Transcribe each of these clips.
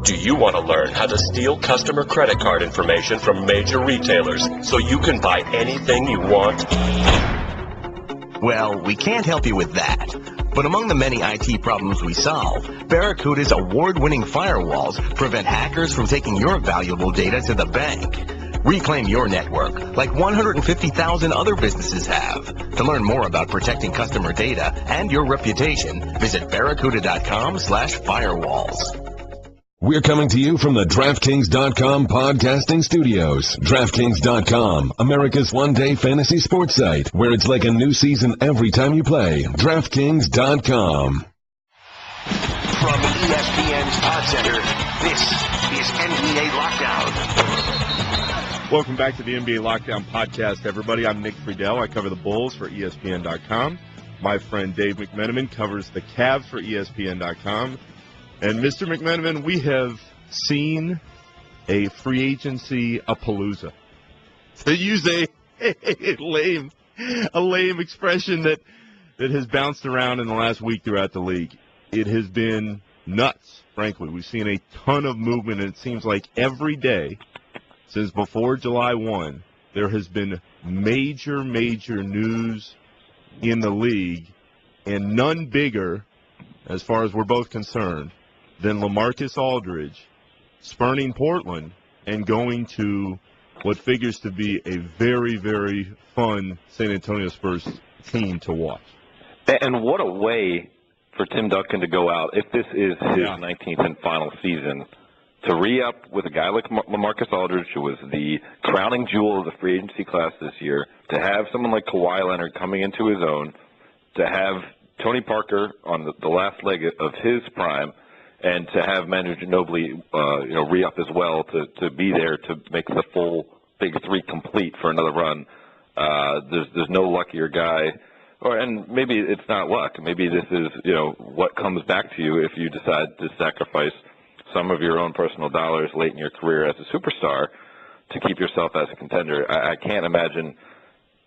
Do you want to learn how to steal customer credit card information from major retailers so you can buy anything you want? Well, we can't help you with that. But among the many IT problems we solve, Barracuda's award-winning firewalls prevent hackers from taking your valuable data to the bank. Reclaim your network like 150,000 other businesses have. To learn more about protecting customer data and your reputation, visit barracuda.com/firewalls. We're coming to you from the DraftKings.com podcasting studios. DraftKings.com, America's one-day fantasy sports site, where it's like a new season every time you play. DraftKings.com. From ESPN's Pod Center, this is NBA Lockdown. Welcome back to the NBA Lockdown podcast, everybody. I'm Nick Friedell. I cover the Bulls for ESPN.com. My friend Dave McMenamin covers the Cavs for ESPN.com. And Mr. McMenamin, we have seen a free agency palooza. To use a lame expression that has bounced around in the last week throughout the league. It has been nuts, frankly. We've seen a ton of movement, and it seems like every day since before July 1, there has been major news in the league, and none bigger, as far as we're both concerned, than LaMarcus Aldridge spurning Portland and going to what figures to be a very, very fun San Antonio Spurs team to watch. And what a way for Tim Duncan to go out, if this is his 19th and final season, to re-up with a guy like LaMarcus Aldridge, who was the crowning jewel of the free agency class this year, to have someone like Kawhi Leonard coming into his own, to have Tony Parker on the last leg of his prime, and to have Manu Ginobili, re-up as well to be there to make the full Big Three complete for another run. There's no luckier guy, and maybe it's not luck. Maybe this is what comes back to you if you decide to sacrifice some of your own personal dollars late in your career as a superstar to keep yourself as a contender. I can't imagine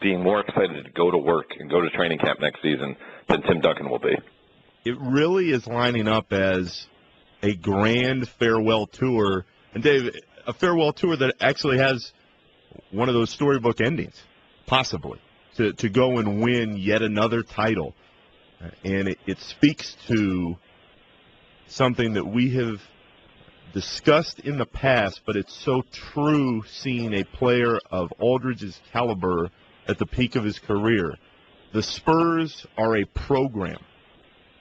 being more excited to go to work and go to training camp next season than Tim Duncan will be. It really is lining up as a grand farewell tour. And, Dave, a farewell tour that actually has one of those storybook endings, possibly, to go and win yet another title. And it speaks to something that we have discussed in the past, but it's so true seeing a player of Aldridge's caliber at the peak of his career. The Spurs are a program.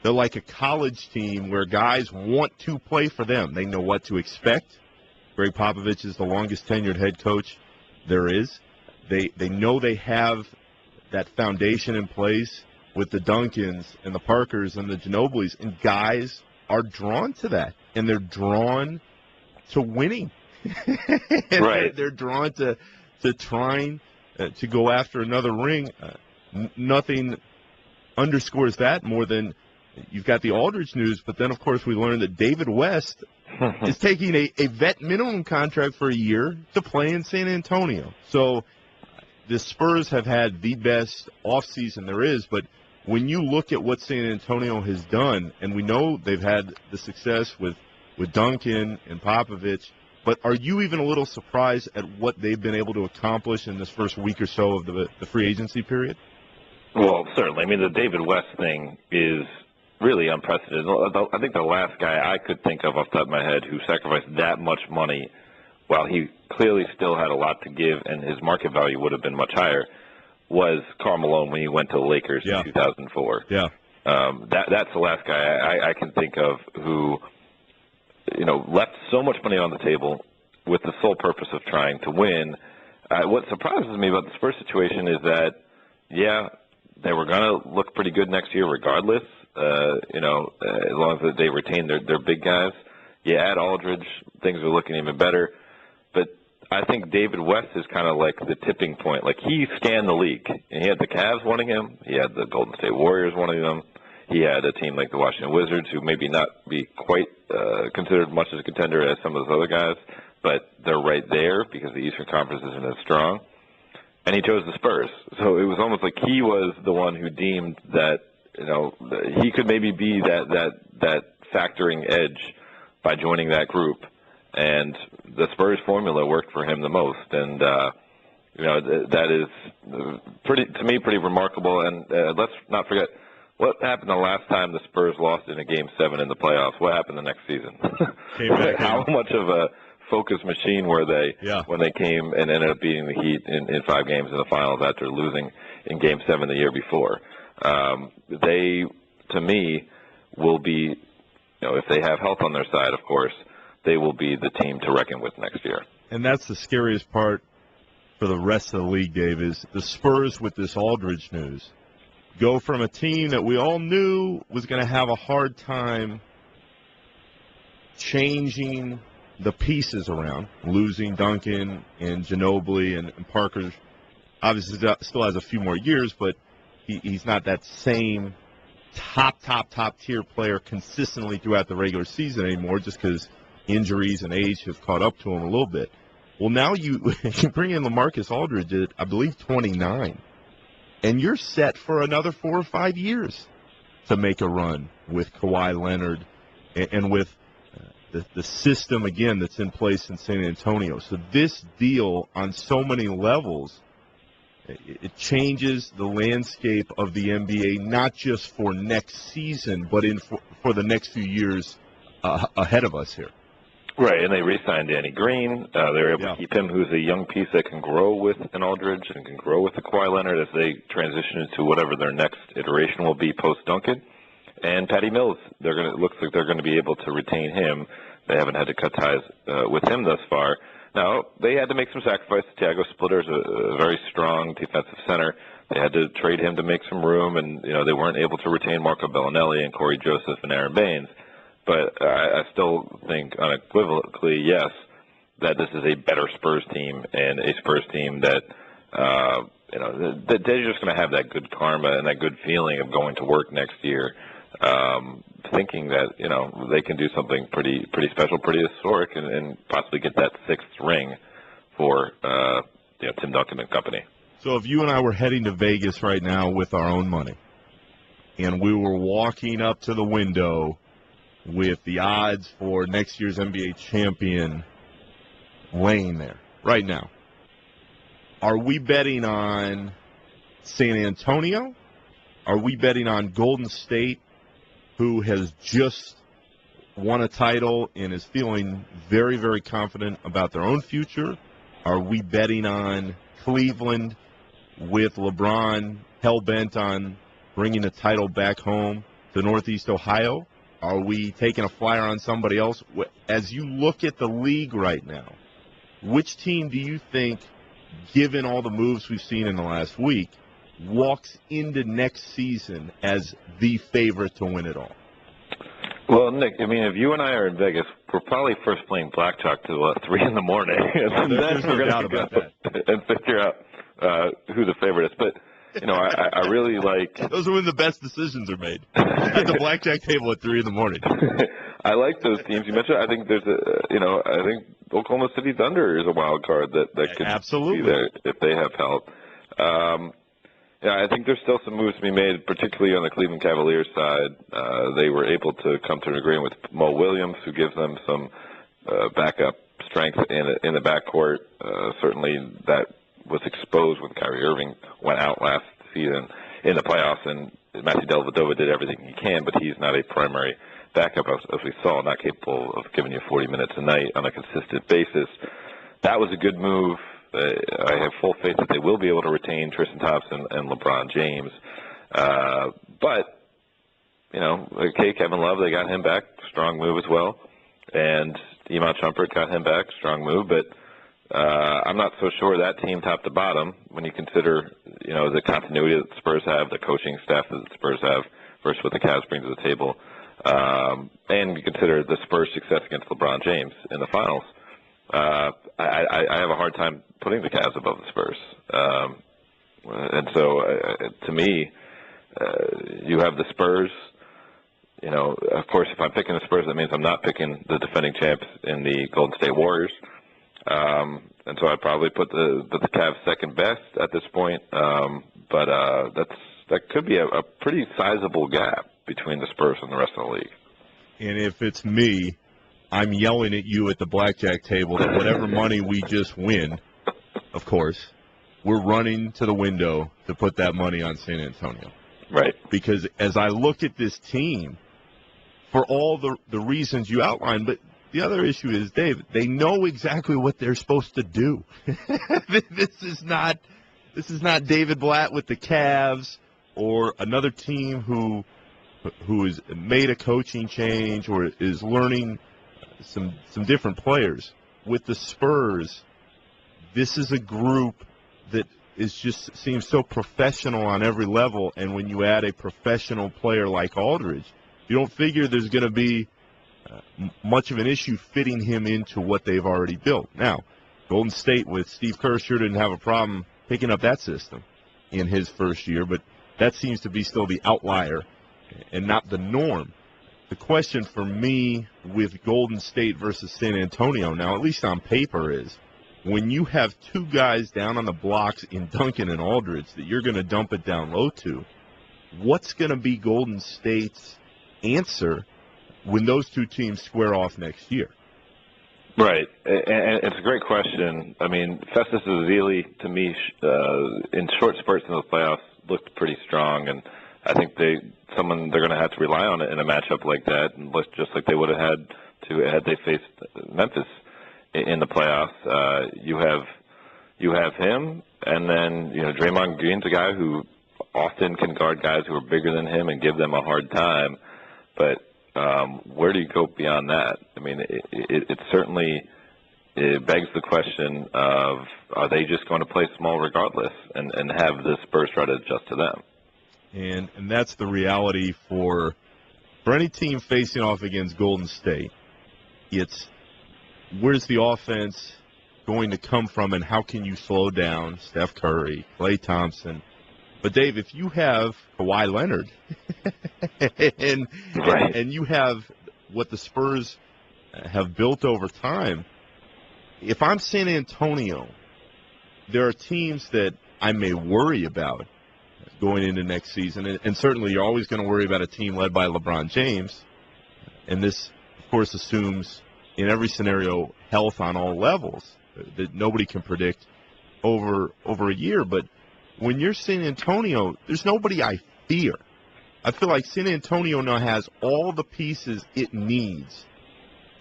They're like a college team where guys want to play for them. They know what to expect. Greg Popovich is the longest tenured head coach there is. They know they have that foundation in place with the Duncans and the Parkers and the Ginobilis, and guys are drawn to that, and they're drawn to winning. Right. They're drawn to trying to go after another ring. Nothing underscores that more than you've got the Aldridge news, but then, of course, we learned that David West is taking a vet minimum contract for a year to play in San Antonio. So the Spurs have had the best offseason there is, but when you look at what San Antonio has done, and we know they've had the success with Duncan and Popovich, but are you even a little surprised at what they've been able to accomplish in this first week or so of the free agency period? Well, certainly. I mean, the David West thing is really unprecedented. I think the last guy I could think of off the top of my head who sacrificed that much money while he clearly still had a lot to give and his market value would have been much higher was Karl Malone when he went to the Lakers in 2004. Yeah. That's the last guy I can think of who, left so much money on the table with the sole purpose of trying to win. What surprises me about the Spurs situation is that, they were going to look pretty good next year regardless, as long as they retain their big guys. You add Aldridge, things are looking even better. But I think David West is kind of like the tipping point. Like, he scanned the league, and he had the Cavs wanting him. He had the Golden State Warriors wanting him. He had a team like the Washington Wizards, who maybe not be quite considered much as a contender as some of those other guys, but they're right there because the Eastern Conference isn't as strong. And he chose the Spurs. So it was almost like he was the one who deemed that, he could maybe be that factoring edge by joining that group. And the Spurs formula worked for him the most. And, that is pretty remarkable. And let's not forget, what happened the last time the Spurs lost in a Game 7 in the playoffs? What happened the next season? How much of a focus machine were they when they came and ended up beating the Heat in 5 games in the finals after losing in Game 7 the year before? They, to me, will be, if they have health on their side, of course, they will be the team to reckon with next year. And that's the scariest part for the rest of the league, Dave, is the Spurs with this Aldridge news go from a team that we all knew was going to have a hard time changing the pieces around, losing Duncan and Ginobili and Parker. Obviously, still has a few more years, but he's not that same top tier player consistently throughout the regular season anymore, just because injuries and age have caught up to him a little bit. Well, now you bring in LaMarcus Aldridge at, I believe, 29, and you're set for another 4 or 5 years to make a run with Kawhi Leonard and with the system, again, that's in place in San Antonio. So this deal on so many levels, it changes the landscape of the NBA, not just for next season, but for the next few years ahead of us here. Right, and they re-signed Danny Green. They're able to keep him, who's a young piece that can grow with an Aldridge and can grow with the Kawhi Leonard as they transition into whatever their next iteration will be post-Duncan. And Patty Mills, it looks like they're going to be able to retain him. They haven't had to cut ties with him thus far. Now, they had to make some sacrifices. Thiago Splitter's a very strong defensive center. They had to trade him to make some room, and they weren't able to retain Marco Bellinelli and Corey Joseph and Aaron Baines. But I still think unequivocally, yes, that this is a better Spurs team and a Spurs team that, that they're just going to have that good karma and that good feeling of going to work next year, thinking that, they can do something pretty special, pretty historic, and possibly get that 6th ring for, Tim Duncan and company. So if you and I were heading to Vegas right now with our own money, and we were walking up to the window with the odds for next year's NBA champion laying there right now, are we betting on San Antonio? Are we betting on Golden State, who has just won a title and is feeling very, very confident about their own future? Are we betting on Cleveland with LeBron hell-bent on bringing the title back home to Northeast Ohio? Are we taking a flyer on somebody else? As you look at the league right now, which team do you think, given all the moves we've seen in the last week, walks into next season as the favorite to win it all? Well, Nick, if you and I are in Vegas, we're probably first playing blackjack till 3 in the morning. There's no doubt about that. And figure out who the favorite is. But, I really like... Those are when the best decisions are made. At the blackjack table at 3 in the morning. I like those teams you mentioned. I think there's I think Oklahoma City Thunder is a wild card that could absolutely be there if they have help. I think there's still some moves to be made, particularly on the Cleveland Cavaliers side. They were able to come to an agreement with Mo Williams, who gives them some backup strength in the backcourt. Certainly that was exposed when Kyrie Irving went out last season in the playoffs, and Matthew Dellavedova did everything he can, but he's not a primary backup, as we saw, not capable of giving you 40 minutes a night on a consistent basis. That was a good move. I have full faith that they will be able to retain Tristan Thompson and LeBron James. But, Kevin Love, they got him back, strong move as well. And Iman Shumpert got him back, strong move. But I'm not so sure that team top to bottom, when you consider, the continuity that the Spurs have, the coaching staff that the Spurs have, versus what the Cavs bring to the table. And you consider the Spurs' success against LeBron James in the finals. I have a hard time putting the Cavs above the Spurs. And so, to me, you have the Spurs. Of course, if I'm picking the Spurs, that means I'm not picking the defending champs in the Golden State Warriors. And so I'd probably put the Cavs second best at this point. But that could be a pretty sizable gap between the Spurs and the rest of the league. And if it's me, I'm yelling at you at the blackjack table that whatever money we just win, of course, we're running to the window to put that money on San Antonio. Right. Because as I look at this team, for all the reasons you outlined, but the other issue is, Dave, they know exactly what they're supposed to do. This is not David Blatt with the Cavs or another team who has made a coaching change or is learning some different players. With the Spurs, this is a group that seems so professional on every level, and when you add a professional player like Aldridge, you don't figure there's going to be much of an issue fitting him into what they've already built. Now, Golden State with Steve Kerr sure didn't have a problem picking up that system in his first year, but that seems to be still the outlier and not the norm. The question for me with Golden State versus San Antonio now, at least on paper, is when you have two guys down on the blocks in Duncan and Aldridge that you're going to dump it down low to, what's going to be Golden State's answer when those two teams square off next year? Right, and it's a great question. I mean, Festus Ezeli, to me, in short spurts in the playoffs, looked pretty strong, and I think they're going to have to rely on it in a matchup like that, and just like they would have had they faced Memphis in the playoffs. You have him, and then Draymond Green's a guy who often can guard guys who are bigger than him and give them a hard time, but where do you go beyond that? I mean, it certainly begs the question of, are they just going to play small regardless and have the Spurs try to adjust to them? And that's the reality for any team facing off against Golden State. It's where's the offense going to come from, and how can you slow down Steph Curry, Klay Thompson? But, Dave, if you have Kawhi Leonard and you have what the Spurs have built over time, if I'm San Antonio, there are teams that I may worry about going into next season. And certainly you're always going to worry about a team led by LeBron James. And this, of course, assumes in every scenario health on all levels that nobody can predict over a year. But when you're San Antonio, there's nobody I fear. I feel like San Antonio now has all the pieces it needs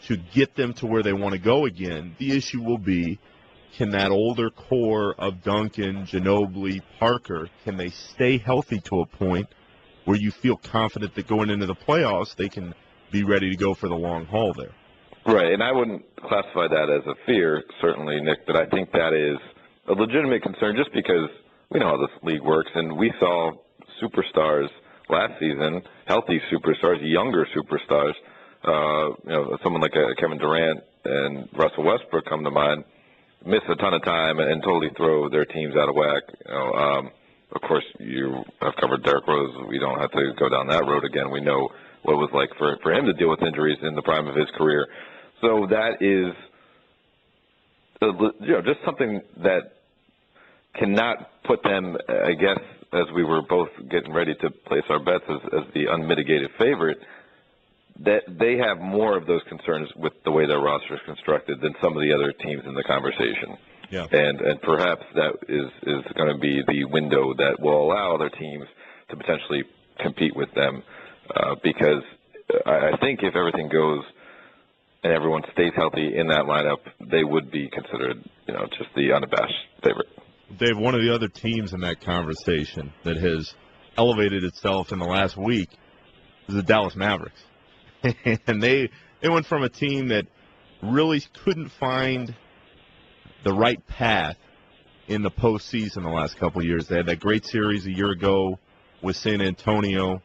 to get them to where they want to go again. The issue will be, can that older core of Duncan, Ginobili, Parker, can they stay healthy to a point where you feel confident that going into the playoffs they can be ready to go for the long haul there? Right, and I wouldn't classify that as a fear, certainly, Nick, but I think that is a legitimate concern just because we know how this league works, and we saw superstars last season, healthy superstars, younger superstars, someone like Kevin Durant and Russell Westbrook come to mind, miss a ton of time and totally throw their teams out of whack. Of course, you have covered Derrick Rose. We don't have to go down that road again. We know what it was like for him to deal with injuries in the prime of his career. So that is, just something that cannot put them, I guess, as we were both getting ready to place our bets as the unmitigated favorite, that they have more of those concerns with the way their roster is constructed than some of the other teams in the conversation. Yeah. And perhaps that is going to be the window that will allow other teams to potentially compete with them, because I think if everything goes and everyone stays healthy in that lineup, they would be considered, just the unabashed favorite. Dave, one of the other teams in that conversation that has elevated itself in the last week is the Dallas Mavericks. And they went from a team that really couldn't find the right path in the postseason the last couple of years. They had that great series a year ago with San Antonio,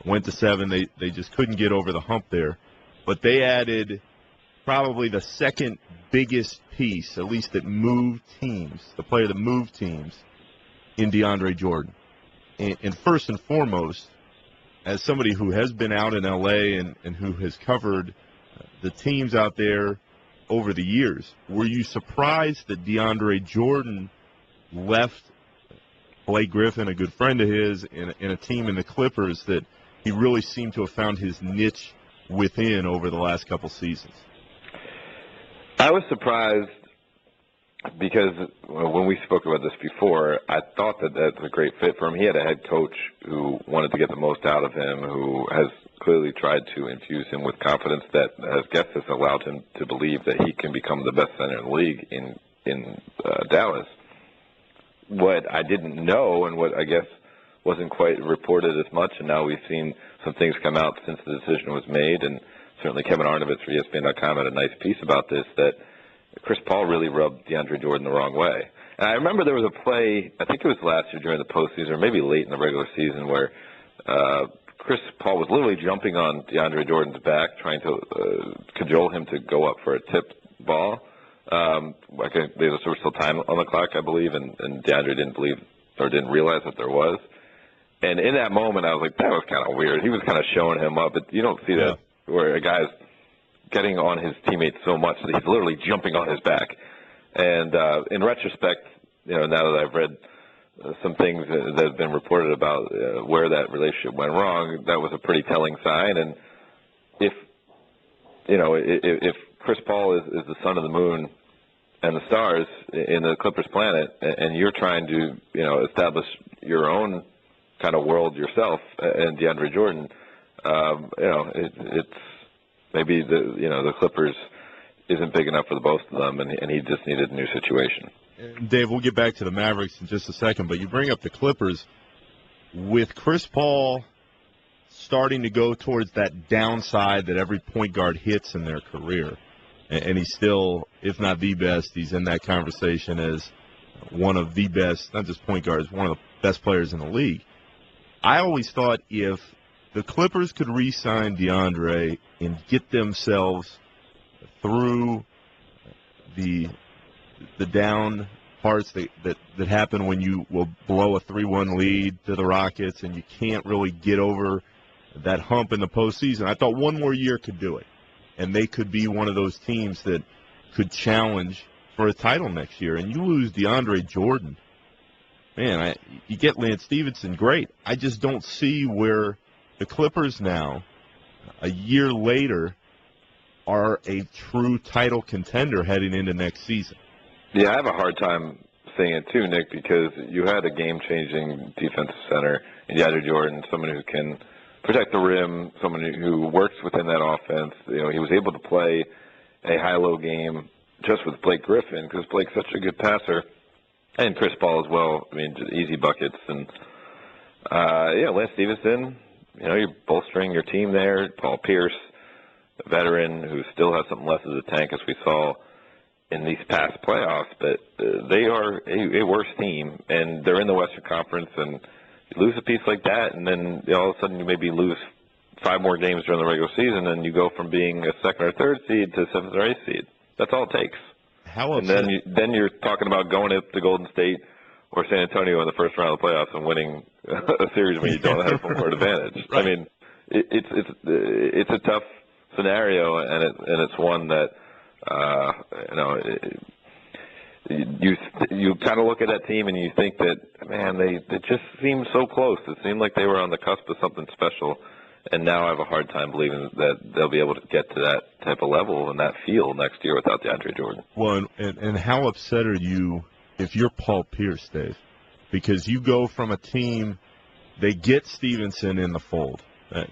went to 7. They just couldn't get over the hump there. But they added probably the second biggest piece, at least that moved teams, the player that moved teams, in DeAndre Jordan. And first and foremost, as somebody who has been out in L.A. and who has covered the teams out there over the years, were you surprised that DeAndre Jordan left Blake Griffin, a good friend of his, in a team in the Clippers that he really seemed to have found his niche within over the last couple seasons? I was surprised because when we spoke about this before, I thought that that's a great fit for him. He had a head coach who wanted to get the most out of him, who has clearly tried to infuse him with confidence that, as guests, has allowed him to believe that he can become the best center in the league in Dallas. What I didn't know, and what I guess wasn't quite reported as much, and now we've seen some things come out since the decision was made, and certainly Kevin Arnovitz for ESPN.com had a nice piece about this, that Chris Paul really rubbed DeAndre Jordan the wrong way. And I remember there was a play, I think it was last year during the postseason, or maybe late in the regular season, where Chris Paul was literally jumping on DeAndre Jordan's back, trying to cajole him to go up for a tipped ball. There was still time on the clock, I believe, and DeAndre didn't realize that there was. And in that moment, I was like, that was kind of weird. He was kind of showing him up, but you don't see that where a guy's getting on his teammates so much that he's literally jumping on his back. And in retrospect, now that I've read some things that have been reported about where that relationship went wrong, that was a pretty telling sign. And if Chris Paul is the sun of the moon and the stars in the Clippers planet, and you're trying to establish your own kind of world yourself, and DeAndre Jordan, it's maybe the Clippers isn't big enough for the both of them, and he just needed a new situation. And Dave, we'll get back to the Mavericks in just a second, but you bring up the Clippers with Chris Paul starting to go towards that downside that every point guard hits in their career, and he's still, if not the best, he's in that conversation as one of the best, not just point guards, one of the best players in the league. I always thought if the Clippers could re-sign DeAndre and get themselves through the down parts that happen when you will blow a 3-1 lead to the Rockets and you can't really get over that hump in the postseason, I thought one more year could do it. And they could be one of those teams that could challenge for a title next year. And you lose DeAndre Jordan. Man, you get Lance Stevenson, great. I just don't see where the Clippers now, a year later, are a true title contender heading into next season. Yeah, I have a hard time saying it too, Nick, because you had a game-changing defensive center in DeAndre Jordan, someone who can protect the rim, someone who works within that offense. He was able to play a high-low game just with Blake Griffin because Blake's such a good passer. And Chris Paul as well. I mean, just easy buckets. And, Lance Stevenson, you're bolstering your team there. Paul Pierce, a veteran who still has something left of the tank, as we saw in these past playoffs. But they are a worse team, and they're in the Western Conference. And you lose a piece like that, and then all of a sudden you maybe lose 5 more games during the regular season, and you go from being a 2nd or 3rd seed to 7th or 8th seed. That's all it takes. And then you're talking about going up to Golden State or San Antonio in the first round of the playoffs and winning a series when you don't have home court advantage. Right. I mean, it's a tough scenario, and it's one that you kind of look at that team and you think that, man, they just seem so close. It seemed like they were on the cusp of something special. And now I have a hard time believing that they'll be able to get to that type of level and that feel next year without DeAndre Jordan. Well, and how upset are you if you're Paul Pierce, Dave? Because you go from a team, they get Stevenson in the fold.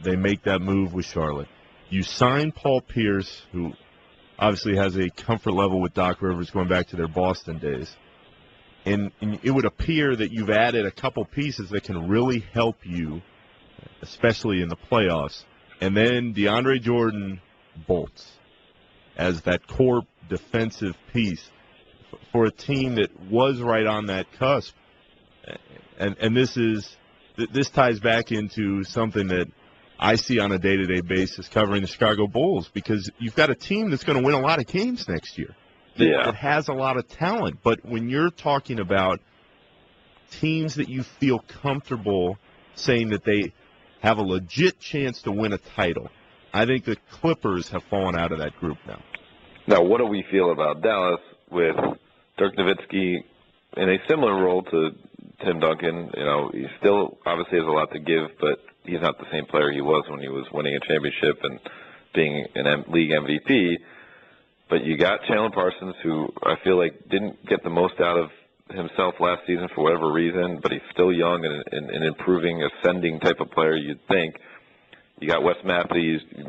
They make that move with Charlotte. You sign Paul Pierce, who obviously has a comfort level with Doc Rivers going back to their Boston days. And it would appear that you've added a couple pieces that can really help you, especially in the playoffs. And then DeAndre Jordan bolts as that core defensive piece for a team that was right on that cusp. And this ties back into something that I see on a day-to-day basis covering the Chicago Bulls, because you've got a team that's going to win a lot of games next year. That has a lot of talent. But when you're talking about teams that you feel comfortable saying that they have a legit chance to win a title, I think the Clippers have fallen out of that group now. Now, what do we feel about Dallas with Dirk Nowitzki in a similar role to Tim Duncan? He still obviously has a lot to give, but he's not the same player he was when he was winning a championship and being an league MVP. But you got Chandler Parsons, who I feel like didn't get the most out of himself last season for whatever reason, but he's still young and an improving, ascending type of player, you'd think. You got Wes Matthews, you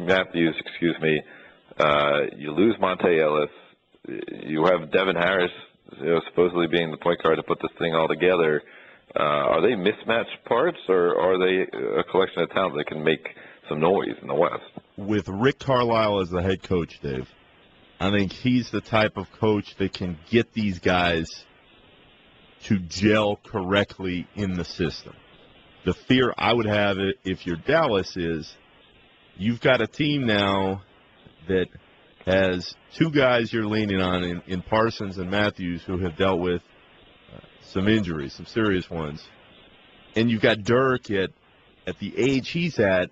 lose Monte Ellis. You have Devin Harris, supposedly being the point guard to put this thing all together. Are they mismatched parts, or are they a collection of talent that can make some noise in the West? With Rick Carlisle as the head coach, Dave, I think he's the type of coach that can get these guys to gel correctly in the system. The fear I would have if you're Dallas is you've got a team now that has two guys you're leaning on in Parsons and Matthews who have dealt with some injuries, some serious ones. And you've got Dirk at the age he's at.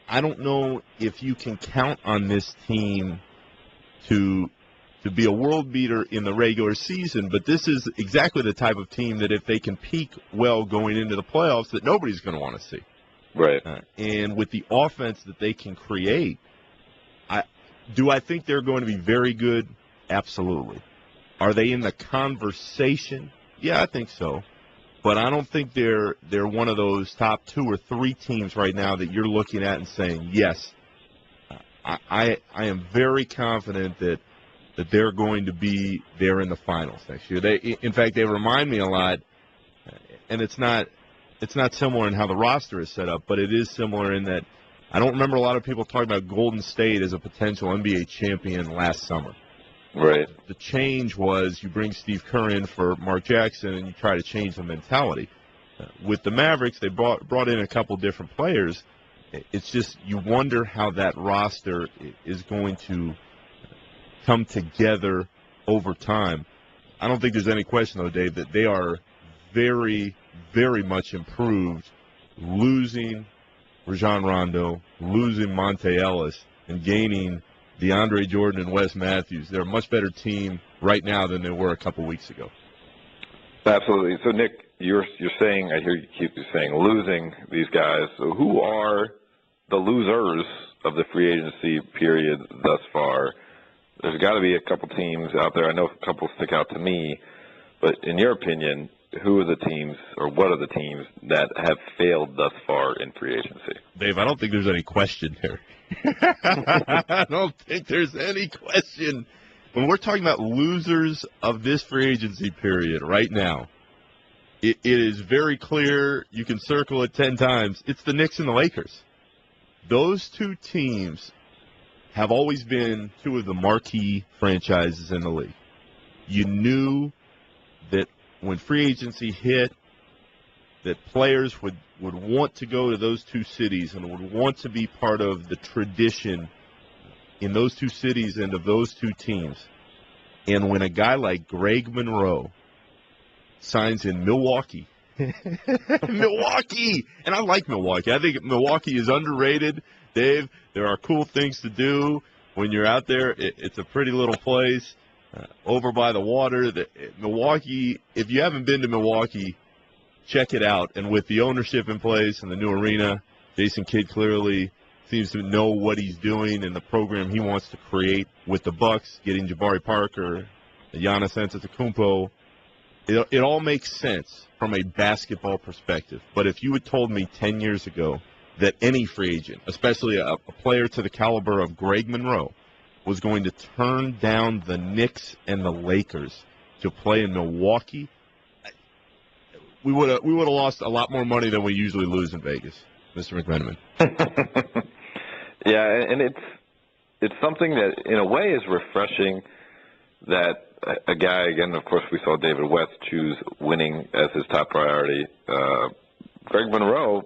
I don't know if you can count on this team to be a world beater in the regular season, but this is exactly the type of team that if they can peak well going into the playoffs, that nobody's going to want to see. Right. And with the offense that they can create, do I think they're going to be very good? Absolutely. Are they in the conversation? Yeah, I think so. But I don't think they're one of those top 2 or 3 teams right now that you're looking at and saying, yes, I am very confident that they're going to be there in the finals next year. In fact, they remind me a lot, and it's not similar in how the roster is set up, but it is similar in that I don't remember a lot of people talking about Golden State as a potential NBA champion last summer. Right. The change was you bring Steve Kerr in for Mark Jackson and you try to change the mentality. With the Mavericks, they brought in a couple different players. It's just you wonder how that roster is going to come together over time. I don't think there's any question, though, Dave, that they are very, very much improved, losing Rajon Rondo, losing Monte Ellis, and gaining DeAndre Jordan and Wes Matthews. They're a much better team right now than they were a couple weeks ago. Absolutely. So, Nick, you're saying, I hear you keep saying, losing these guys. So who are the losers of the free agency period thus far? There's got to be a couple teams out there. I know a couple stick out to me. But in your opinion, who are the teams or what are the teams that have failed thus far in free agency? Dave, I don't think there's any question there. I don't think there's any question. When we're talking about losers of this free agency period right now, it is very clear. You can circle it 10 times. It's the Knicks and the Lakers. Those two teams have always been two of the marquee franchises in the league. You knew that when free agency hit, that players would want to go to those two cities and would want to be part of the tradition in those two cities and of those two teams. And when a guy like Greg Monroe signs in Milwaukee, Milwaukee, and I like Milwaukee. I think Milwaukee is underrated, Dave. There are cool things to do when you're out there. It's a pretty little place over by the water. Milwaukee, if you haven't been to Milwaukee, check it out. And with the ownership in place and the new arena, Jason Kidd clearly seems to know what he's doing and the program he wants to create with the Bucks, getting Jabari Parker, Giannis Antetokounmpo. It all makes sense from a basketball perspective. But if you had told me 10 years ago that any free agent, especially a player to the caliber of Greg Monroe, was going to turn down the Knicks and the Lakers to play in Milwaukee, we would have lost a lot more money than we usually lose in Vegas, Mr. McMenamin. Yeah, and it's something that, in a way, is refreshing that a guy, again, of course, we saw David West choose winning as his top priority. Greg Monroe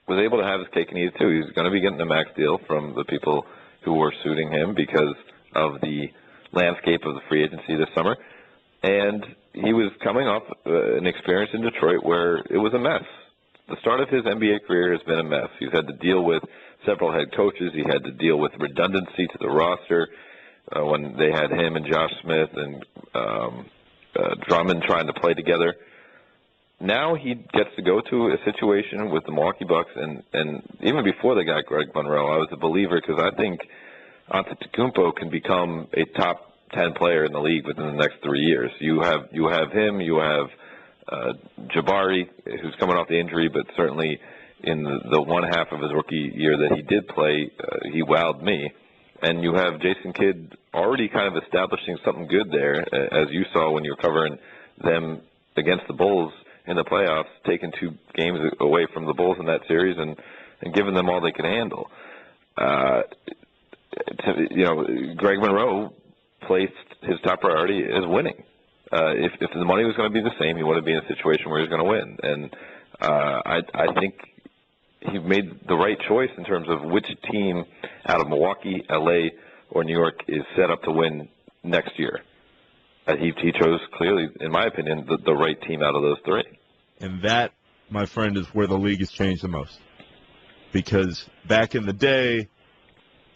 was able to have his cake and eat it, too. He's going to be getting the max deal from the people who were suiting him because of the landscape of the free agency this summer. And he was coming off an experience in Detroit where it was a mess. The start of his NBA career has been a mess. He's had to deal with several head coaches. He had to deal with redundancy to the roster when they had him and Josh Smith and Drummond trying to play together. Now he gets to go to a situation with the Milwaukee Bucks, and even before they got Greg Monroe, I was a believer because I think Antetokounmpo can become a top 10 player in the league within the next 3 years. You have him, you have Jabari, who's coming off the injury, but certainly in the one half of his rookie year that he did play, he wowed me. And you have Jason Kidd already kind of establishing something good there, as you saw when you were covering them against the Bulls in the playoffs, taking 2 games away from the Bulls in that series and giving them all they could handle. Greg Monroe placed his top priority as winning. If the money was going to be the same, he wanted to be in a situation where he was going to win. And I think he made the right choice in terms of which team out of Milwaukee, LA, or New York is set up to win next year. He chose clearly, in my opinion, the right team out of those 3. And that, my friend, is where the league has changed the most. Because back in the day,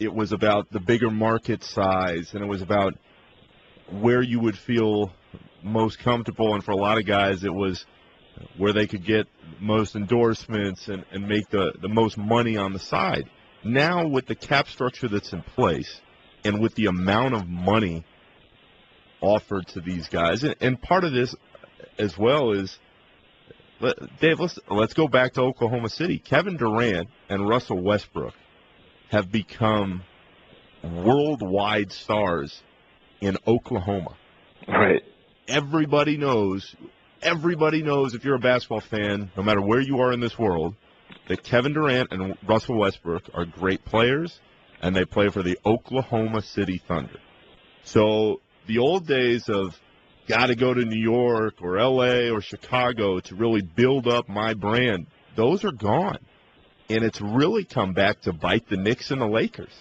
it was about the bigger market size, and it was about where you would feel most comfortable. And for a lot of guys, it was where they could get most endorsements and make the most money on the side. Now, with the cap structure that's in place and with the amount of money offered to these guys, and part of this as well is, Dave, let's go back to Oklahoma City. Kevin Durant and Russell Westbrook have become worldwide stars in Oklahoma. Right. Everybody knows if you're a basketball fan, no matter where you are in this world, that Kevin Durant and Russell Westbrook are great players, and they play for the Oklahoma City Thunder. So the old days of got to go to New York or L.A. or Chicago to really build up my brand, those are gone. And it's really come back to bite the Knicks and the Lakers.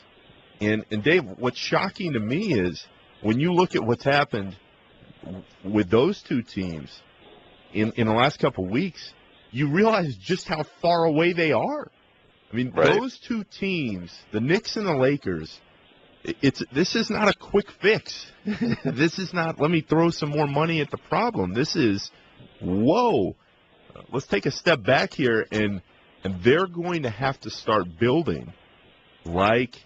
And Dave, what's shocking to me is when you look at what's happened with those 2 teams in the last couple of weeks, you realize just how far away they are. I mean, right. Those 2 teams, the Knicks and the Lakers, this is not a quick fix. This is not, let me throw some more money at the problem. This is, whoa, let's take a step back here, and they're going to have to start building like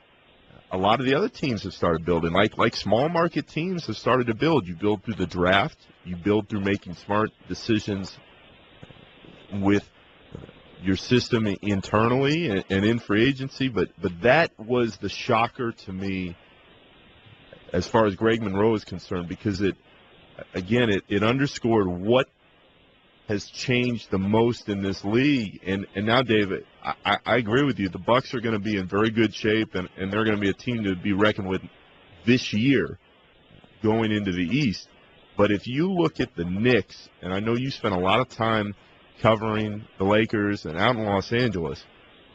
a lot of the other teams have started building, like small market teams have started to build. You build through the draft. You build through making smart decisions with your system internally and in free agency. But that was the shocker to me as far as Greg Monroe is concerned, because it underscored what has changed the most in this league. And now, David, I agree with you. The Bucks are going to be in very good shape, and they're going to be a team to be reckoned with this year going into the East. But if you look at the Knicks, and I know you spent a lot of time covering the Lakers and out in Los Angeles,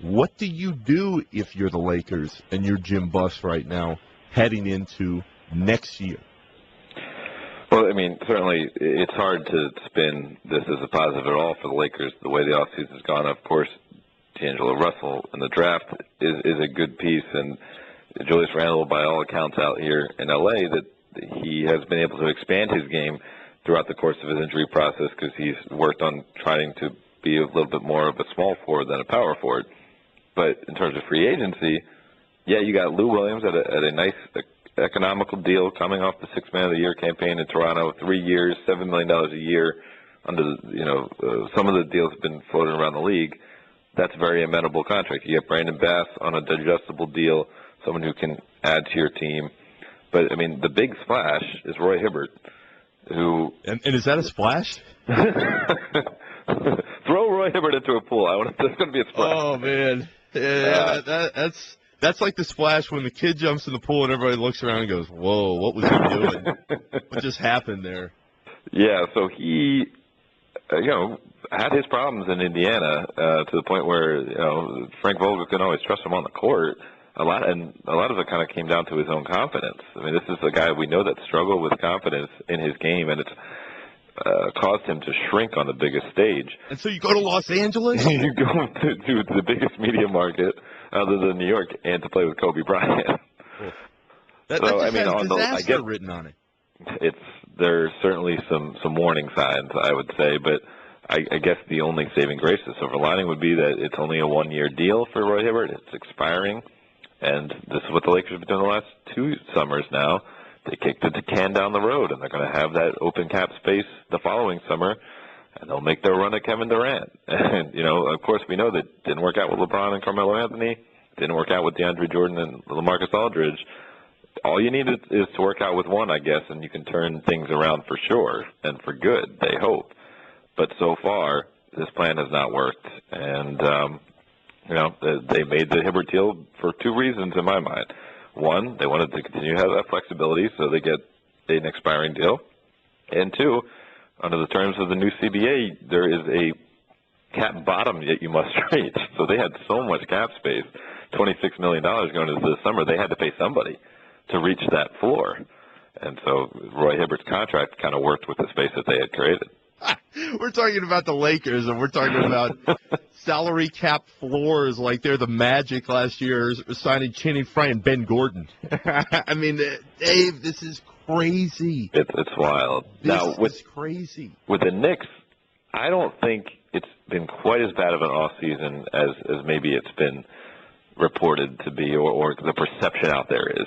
what do you do if you're the Lakers and you're Jim Buss right now heading into next year? Well, I mean, certainly it's hard to spin this as a positive at all for the Lakers, the way the offseason has gone. Of course, D'Angelo Russell in the draft is a good piece, and Julius Randle, by all accounts out here in L.A., that he has been able to expand his game throughout the course of his injury process because he's worked on trying to be a little bit more of a small forward than a power forward. But in terms of free agency, yeah, you got Lou Williams at a nice economical deal coming off the Sixth Man of the Year campaign in Toronto, 3 years, $7 million a year. Under some of the deals have been floating around the league. That's a very amenable contract. You get Brandon Bass on a digestible deal, someone who can add to your team. But I mean, the big splash is Roy Hibbert, who and is that a splash? Throw Roy Hibbert into a pool. There's going to be a splash. Oh man, yeah, that's like the splash when the kid jumps in the pool and everybody looks around and goes, "Whoa, what was he doing? What just happened there?" Yeah, so he, had his problems in Indiana to the point where Frank Vogel couldn't always trust him on the court. A lot of it kind of came down to his own confidence. I mean, this is a guy we know that struggled with confidence in his game, and it's caused him to shrink on the biggest stage. And so you go to Los Angeles? You go to the biggest media market other than New York, and to play with Kobe Bryant. That has disaster written on it. There's certainly some warning signs, I would say, but I guess the only saving grace, the silver lining, would be that it's only a 1-year deal for Roy Hibbert. It's expiring. And this is what the Lakers have been doing the last 2 summers now. They kicked the can down the road, and they're going to have that open cap space the following summer, and they'll make their run at Kevin Durant. And, of course, we know that it didn't work out with LeBron and Carmelo Anthony. It didn't work out with DeAndre Jordan and LaMarcus Aldridge. All you need is to work out with one, I guess, and you can turn things around for sure and for good, they hope. But so far, this plan has not worked. And, they made the Hibbert deal for 2 reasons in my mind. One, they wanted to continue to have that flexibility so they get an expiring deal. And 2, under the terms of the new CBA, there is a cap bottom that you must reach. So they had so much cap space, $26 million going into the summer, they had to pay somebody to reach that floor. And so Roy Hibbert's contract kind of worked with the space that they had created. We're talking about the Lakers, and we're talking about salary cap floors like they're the Magic last year, signing Channing Frye and Ben Gordon. I mean, Dave, this is crazy. It's wild. This is crazy. With the Knicks, I don't think it's been quite as bad of an offseason as maybe it's been reported to be or the perception out there is.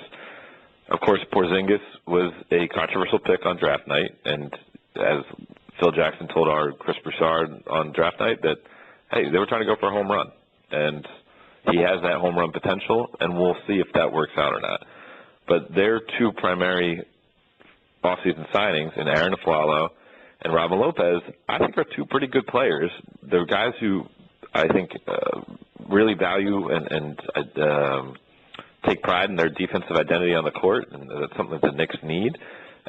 Of course, Porzingis was a controversial pick on draft night, and as Phil Jackson told our Chris Broussard on draft night that, hey, they were trying to go for a home run. And he has that home run potential, and we'll see if that works out or not. But their 2 primary offseason signings in Aaron Aflalo and Robin Lopez, I think are 2 pretty good players. They're guys who I think really value and take pride in their defensive identity on the court, and that's something that the Knicks need.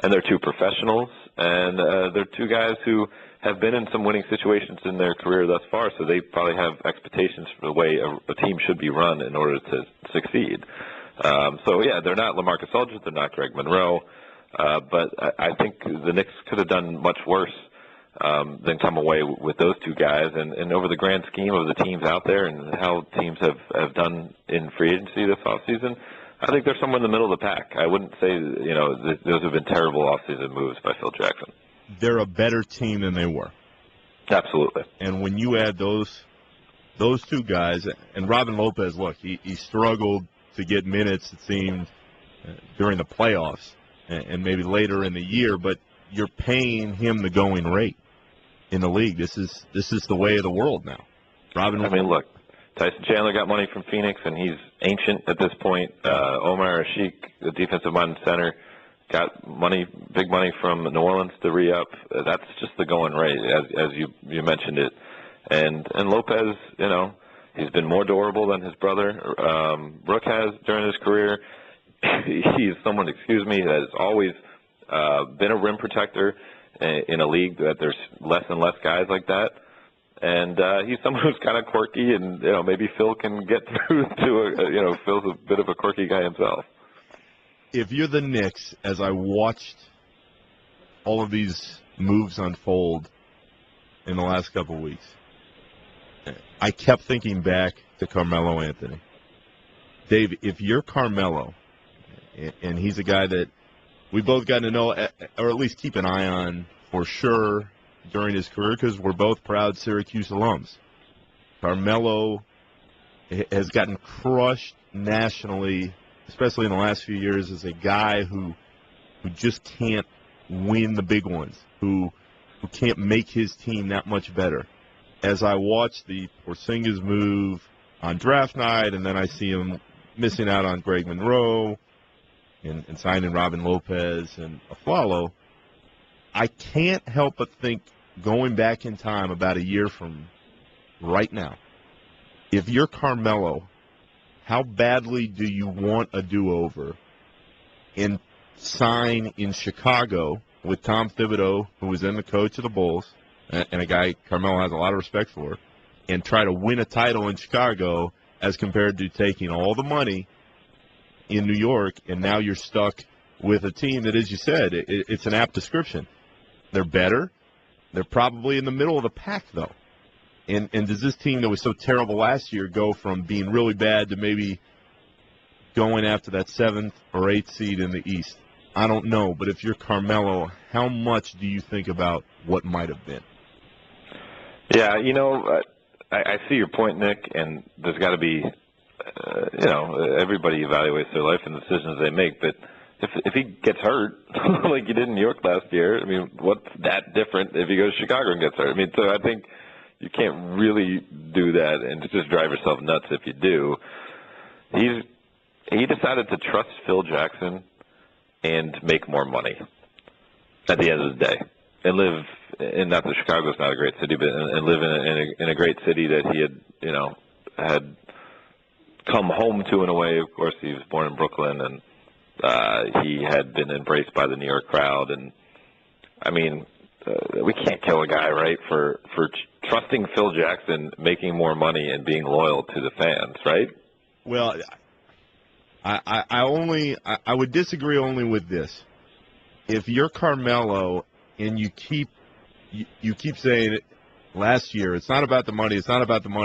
And they're 2 professionals, and they're 2 guys who have been in some winning situations in their career thus far, so they probably have expectations for the way a team should be run in order to succeed. They're not LaMarcus Aldridge, they're not Greg Monroe, but I think the Knicks could have done much worse than come away with those 2 guys. And over the grand scheme of the teams out there and how teams have done in free agency this offseason, I think they're somewhere in the middle of the pack. I wouldn't say, those have been terrible offseason moves by Phil Jackson. They're a better team than they were. Absolutely. And when you add those 2 guys, and Robin Lopez, look, he struggled to get minutes, it seemed, during the playoffs and maybe later in the year, but you're paying him the going rate in the league. This is the way of the world now. Look, Tyson Chandler got money from Phoenix, and he's ancient at this point. Omar Ashik, the defensive-minded center, got big money from New Orleans to re-up. That's just the going rate, as you mentioned it. And Lopez, he's been more durable than his brother Brooke has during his career. He's someone, that has always been a rim protector in a league that there's less and less guys like that. And he's someone who's kind of quirky, and maybe Phil can get through to Phil's a bit of a quirky guy himself. If you're the Knicks, as I watched all of these moves unfold in the last couple of weeks, I kept thinking back to Carmelo Anthony. Dave, if you're Carmelo, and he's a guy that we both got to know, or at least keep an eye on for sure during his career, because we're both proud Syracuse alums. Carmelo has gotten crushed nationally, especially in the last few years, as a guy who just can't win the big ones, who can't make his team that much better. As I watch the Porzingis move on draft night, and then I see him missing out on Greg Monroe and signing Robin Lopez and Aflalo, I can't help but think, going back in time about a year from right now, if you're Carmelo, how badly do you want a do-over and sign in Chicago with Tom Thibodeau, who was then the coach of the Bulls, and a guy Carmelo has a lot of respect for, and try to win a title in Chicago as compared to taking all the money in New York, and now you're stuck with a team that, as you said, it's an apt description. They're better. They're probably in the middle of the pack, though. And does this team that was so terrible last year go from being really bad to maybe going after that 7th or 8th seed in the East? I don't know, but if you're Carmelo, how much do you think about what might have been? Yeah, I see your point, Nick, and there's got to be everybody evaluates their life and the decisions they make, but if he gets hurt, like he did in New York last year, I mean, what's that different if he goes to Chicago and gets hurt? I mean, so I think you can't really do that and just drive yourself nuts if you do. He decided to trust Phil Jackson and make more money at the end of the day, and live. And not that Chicago's not a great city, but and live in a great city that he had come home to in a way. Of course, he was born in Brooklyn, and he had been embraced by the New York crowd. And I mean, we can't kill a guy, right, for trusting Phil Jackson, making more money, and being loyal to the fans, right? Well, I would disagree only with this. If you're Carmelo and you keep saying it last year, it's not about the money,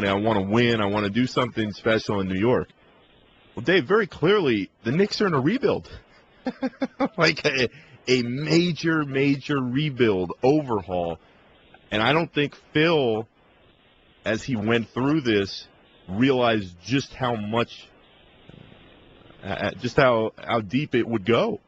I want to win, I want to do something special in New York. Well, Dave, very clearly, the Knicks are in a rebuild. Like a major rebuild, overhaul. And I don't think Phil, as he went through this, realized just how much, how deep it would go.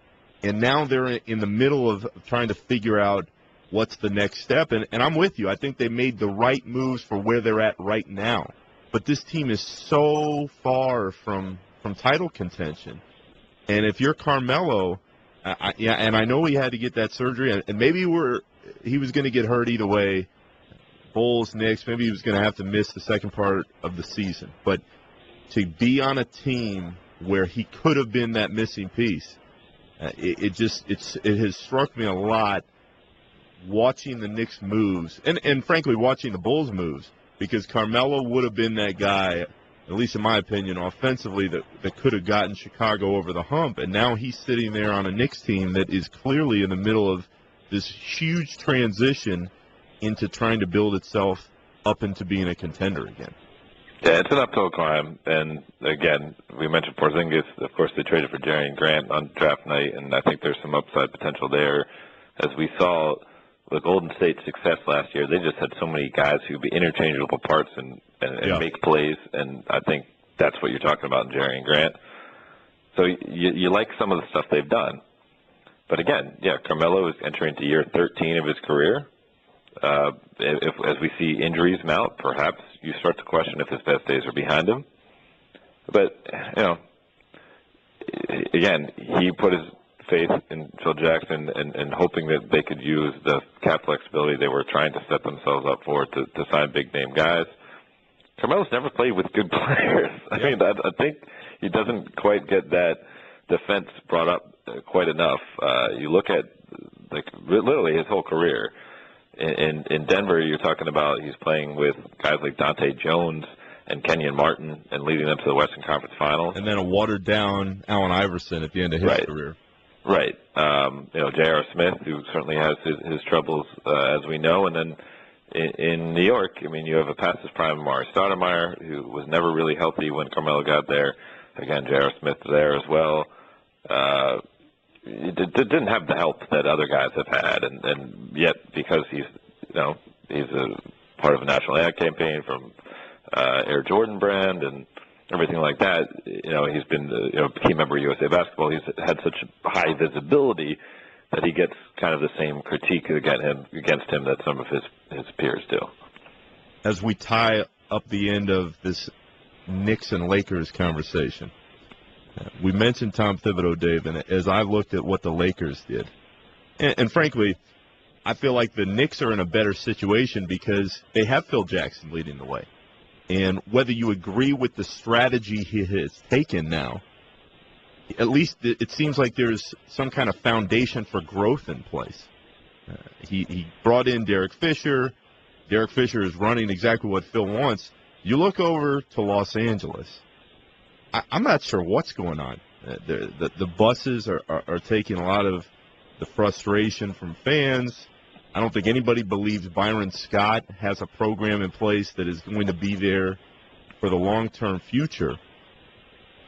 And now they're in the middle of trying to figure out what's the next step. And I'm with you. I think they made the right moves for where they're at right now. But this team is so far from title contention. And if you're Carmelo, and I know he had to get that surgery, and maybe he was going to get hurt either way, Bulls, Knicks, maybe he was going to have to miss the second part of the season. But to be on a team where he could have been that missing piece, it has struck me a lot watching the Knicks moves, and frankly watching the Bulls moves, because Carmelo would have been that guy, at least in my opinion, offensively, that could have gotten Chicago over the hump. And now he's sitting there on a Knicks team that is clearly in the middle of this huge transition into trying to build itself up into being a contender again. Yeah, it's an uphill climb. And, again, we mentioned Porzingis. Of course, they traded for Jerry Grant on draft night, and I think there's some upside potential there. As we saw with Golden State's success last year, they just had so many guys who would be interchangeable parts and make plays, and I think that's what you're talking about in Jerry and Grant. So you like some of the stuff they've done. But, again, yeah, Carmelo is entering into year 13 of his career. As we see injuries mount, perhaps you start to question if his best days are behind him. But, again, he put his faith in Phil Jackson and hoping that they could use the cap flexibility they were trying to set themselves up for to sign big-name guys. Carmelo's never played with good players. I mean, I think he doesn't quite get that defense brought up quite enough. You look at, literally his whole career. In Denver, you're talking about he's playing with guys like Dante Jones and Kenyon Martin and leading them to the Western Conference Finals. And then a watered-down Allen Iverson at the end of his career. Right. J.R. Smith, who certainly has his troubles, as we know. And then in New York, I mean, you have a past his prime Amari Stoudemire, who was never really healthy when Carmelo got there. Again, J.R. Smith there as well. It didn't have the help that other guys have had, and yet because he's a part of a national ad campaign from Air Jordan brand and everything like that, he's been a key member of USA Basketball. He's had such high visibility that he gets kind of the same critique against him that some of his peers do. As we tie up the end of this Knicks and Lakers conversation, we mentioned Tom Thibodeau, Dave, and as I looked at what the Lakers did, and frankly, I feel like the Knicks are in a better situation because they have Phil Jackson leading the way. And whether you agree with the strategy he has taken now, at least it seems like there's some kind of foundation for growth in place. He brought in Derek Fisher. Derek Fisher is running exactly what Phil wants. You look over to Los Angeles. I'm not sure what's going on. The buses are taking a lot of the frustration from fans. I don't think anybody believes Byron Scott has a program in place that is going to be there for the long-term future.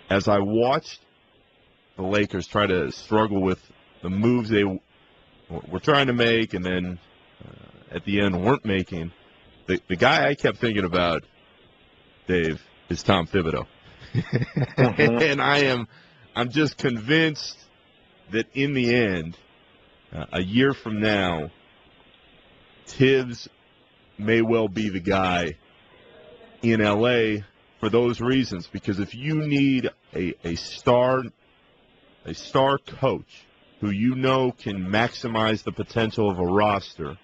As I watched the Lakers try to struggle with the moves they were trying to make and then at the end weren't making, the guy I kept thinking about, Dave, is Tom Thibodeau. And I'm just convinced that in the end, a year from now, Tibbs may well be the guy in L.A. for those reasons. Because if you need a star coach who you know can maximize the potential of a roster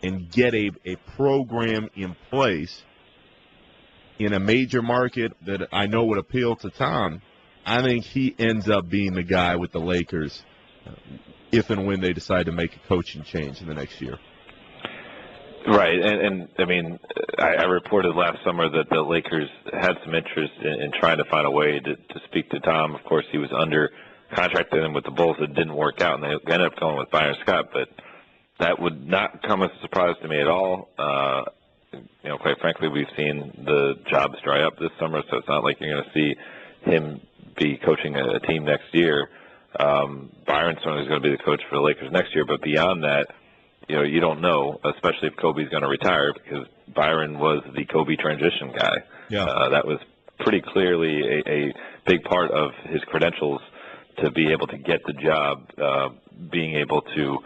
and get a program in place in a major market that I know would appeal to Tom, I think he ends up being the guy with the Lakers if and when they decide to make a coaching change in the next year. Right, and I mean, I reported last summer that the Lakers had some interest in trying to find a way to speak to Tom. Of course, he was under contract with the Bulls. It didn't work out, and they ended up going with Byron Scott, but that would not come as a surprise to me at all. Quite frankly, we've seen the jobs dry up this summer, so it's not like you're going to see him be coaching a team next year. Byron certainly is going to be the coach for the Lakers next year, but beyond that, you don't know, especially if Kobe's going to retire, because Byron was the Kobe transition guy. Yeah. That was pretty clearly a big part of his credentials to be able to get the job, being able to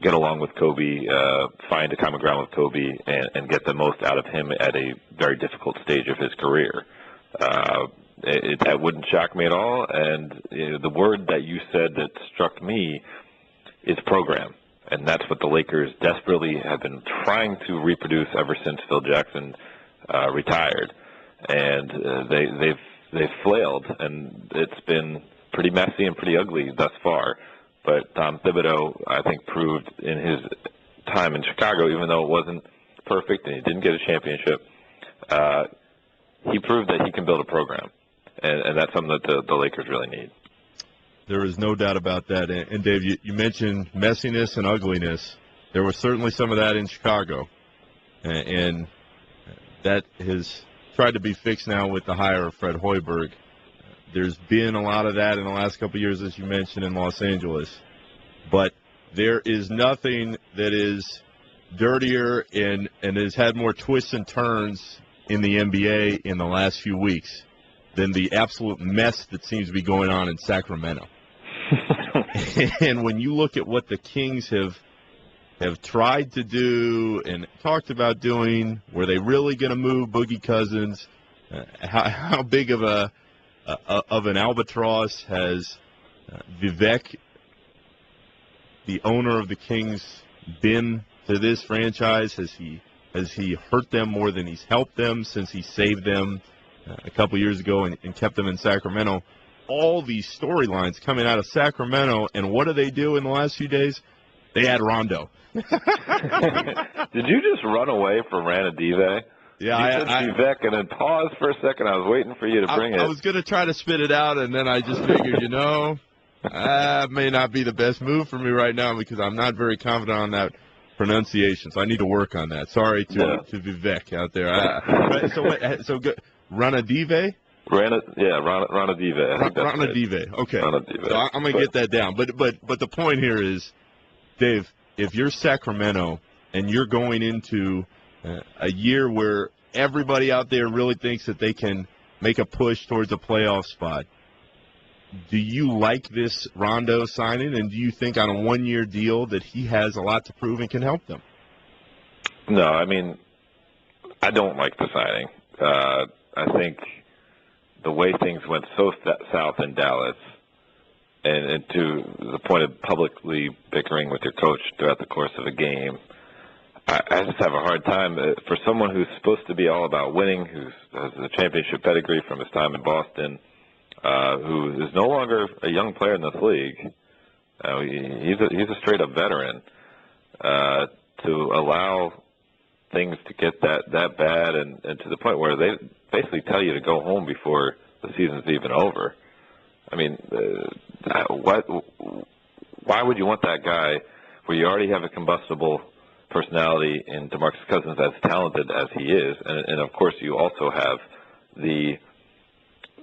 get along with Kobe, find a common ground with Kobe, and get the most out of him at a very difficult stage of his career. That wouldn't shock me at all. And the word that you said that struck me is program. And that's what the Lakers desperately have been trying to reproduce ever since Phil Jackson retired. And they've flailed, and it's been pretty messy and pretty ugly thus far. But Tom Thibodeau, I think, proved in his time in Chicago, even though it wasn't perfect and he didn't get a championship, he proved that he can build a program. And that's something that the Lakers really need. There is no doubt about that. And Dave, you mentioned messiness and ugliness. There was certainly some of that in Chicago. And that has tried to be fixed now with the hire of Fred Hoiberg. There's been a lot of that in the last couple of years, as you mentioned, in Los Angeles. But there is nothing that is dirtier and has had more twists and turns in the NBA in the last few weeks than the absolute mess that seems to be going on in Sacramento. And when you look at what the Kings have tried to do and talked about doing, were they really going to move Boogie Cousins? How big of an albatross has Vivek, the owner of the Kings, been to this franchise? Has he hurt them more than he's helped them since he saved them a couple years ago and kept them in Sacramento? All these storylines coming out of Sacramento, and what do they do in the last few days? They add Rondo. Did you just run away from Ranadive? Yeah, you said Vivek, and then pause for a second. I was waiting for you to bring it. I was going to try to spit it out, and then I just figured, that may not be the best move for me right now because I'm not very confident on that pronunciation. So I need to work on that. Sorry to Vivek out there. So good. Ranadive? Ranadive. Ranadive. Okay. Ranadive. So I'm going to get that down. But the point here is, Dave, if you're Sacramento and you're going into a year where everybody out there really thinks that they can make a push towards a playoff spot, do you like this Rondo signing, and do you think on a one-year deal that he has a lot to prove and can help them? No, I mean, I don't like the signing. I think the way things went so south in Dallas, and to the point of publicly bickering with your coach throughout the course of a game, I just have a hard time for someone who's supposed to be all about winning, who has a championship pedigree from his time in Boston, who is no longer a young player in this league. He's a straight-up veteran. To allow things to get that bad and to the point where they basically tell you to go home before the season's even over. I mean, why would you want that guy where you already have a combustible personality in DeMarcus Cousins, as talented as he is, and of course you also have the,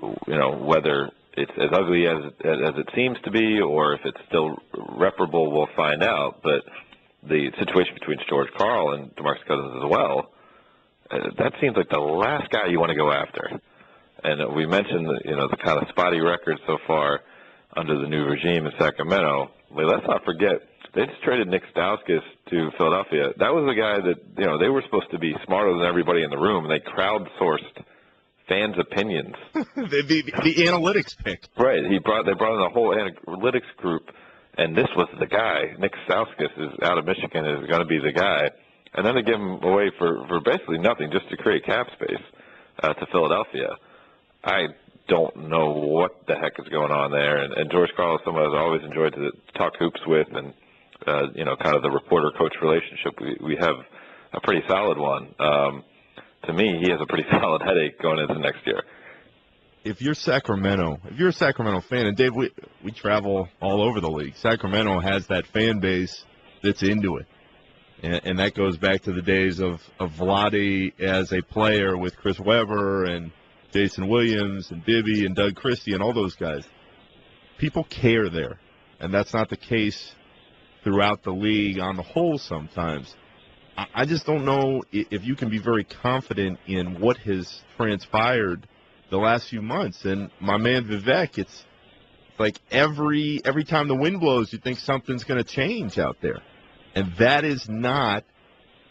whether it's as ugly as it seems to be or if it's still reparable, we'll find out, but the situation between George Karl and DeMarcus Cousins as well, that seems like the last guy you want to go after. And we mentioned the kind of spotty record so far under the new regime in Sacramento. But let's not forget, they just traded Nick Stauskas to Philadelphia. That was a guy that, they were supposed to be smarter than everybody in the room, and they crowdsourced fans' opinions. the analytics pick. Right. They brought in the whole analytics group, and this was the guy. Nick Stauskas is out of Michigan, is going to be the guy. And then they give him away for basically nothing, just to create cap space to Philadelphia. I don't know what the heck is going on there. And George Karl is someone I've always enjoyed to talk hoops with, and kind of the reporter-coach relationship. We have a pretty solid one. To me, he has a pretty solid headache going into next year. If you're a Sacramento fan, and Dave, we travel all over the league. Sacramento has that fan base that's into it. And that goes back to the days of Vlade as a player with Chris Webber and Jason Williams and Bibby and Doug Christie and all those guys. People care there, and that's not the case throughout the league on the whole sometimes. I just don't know if you can be very confident in what has transpired the last few months. And my man Vivek, it's like every time the wind blows, you think something's going to change out there. And that is not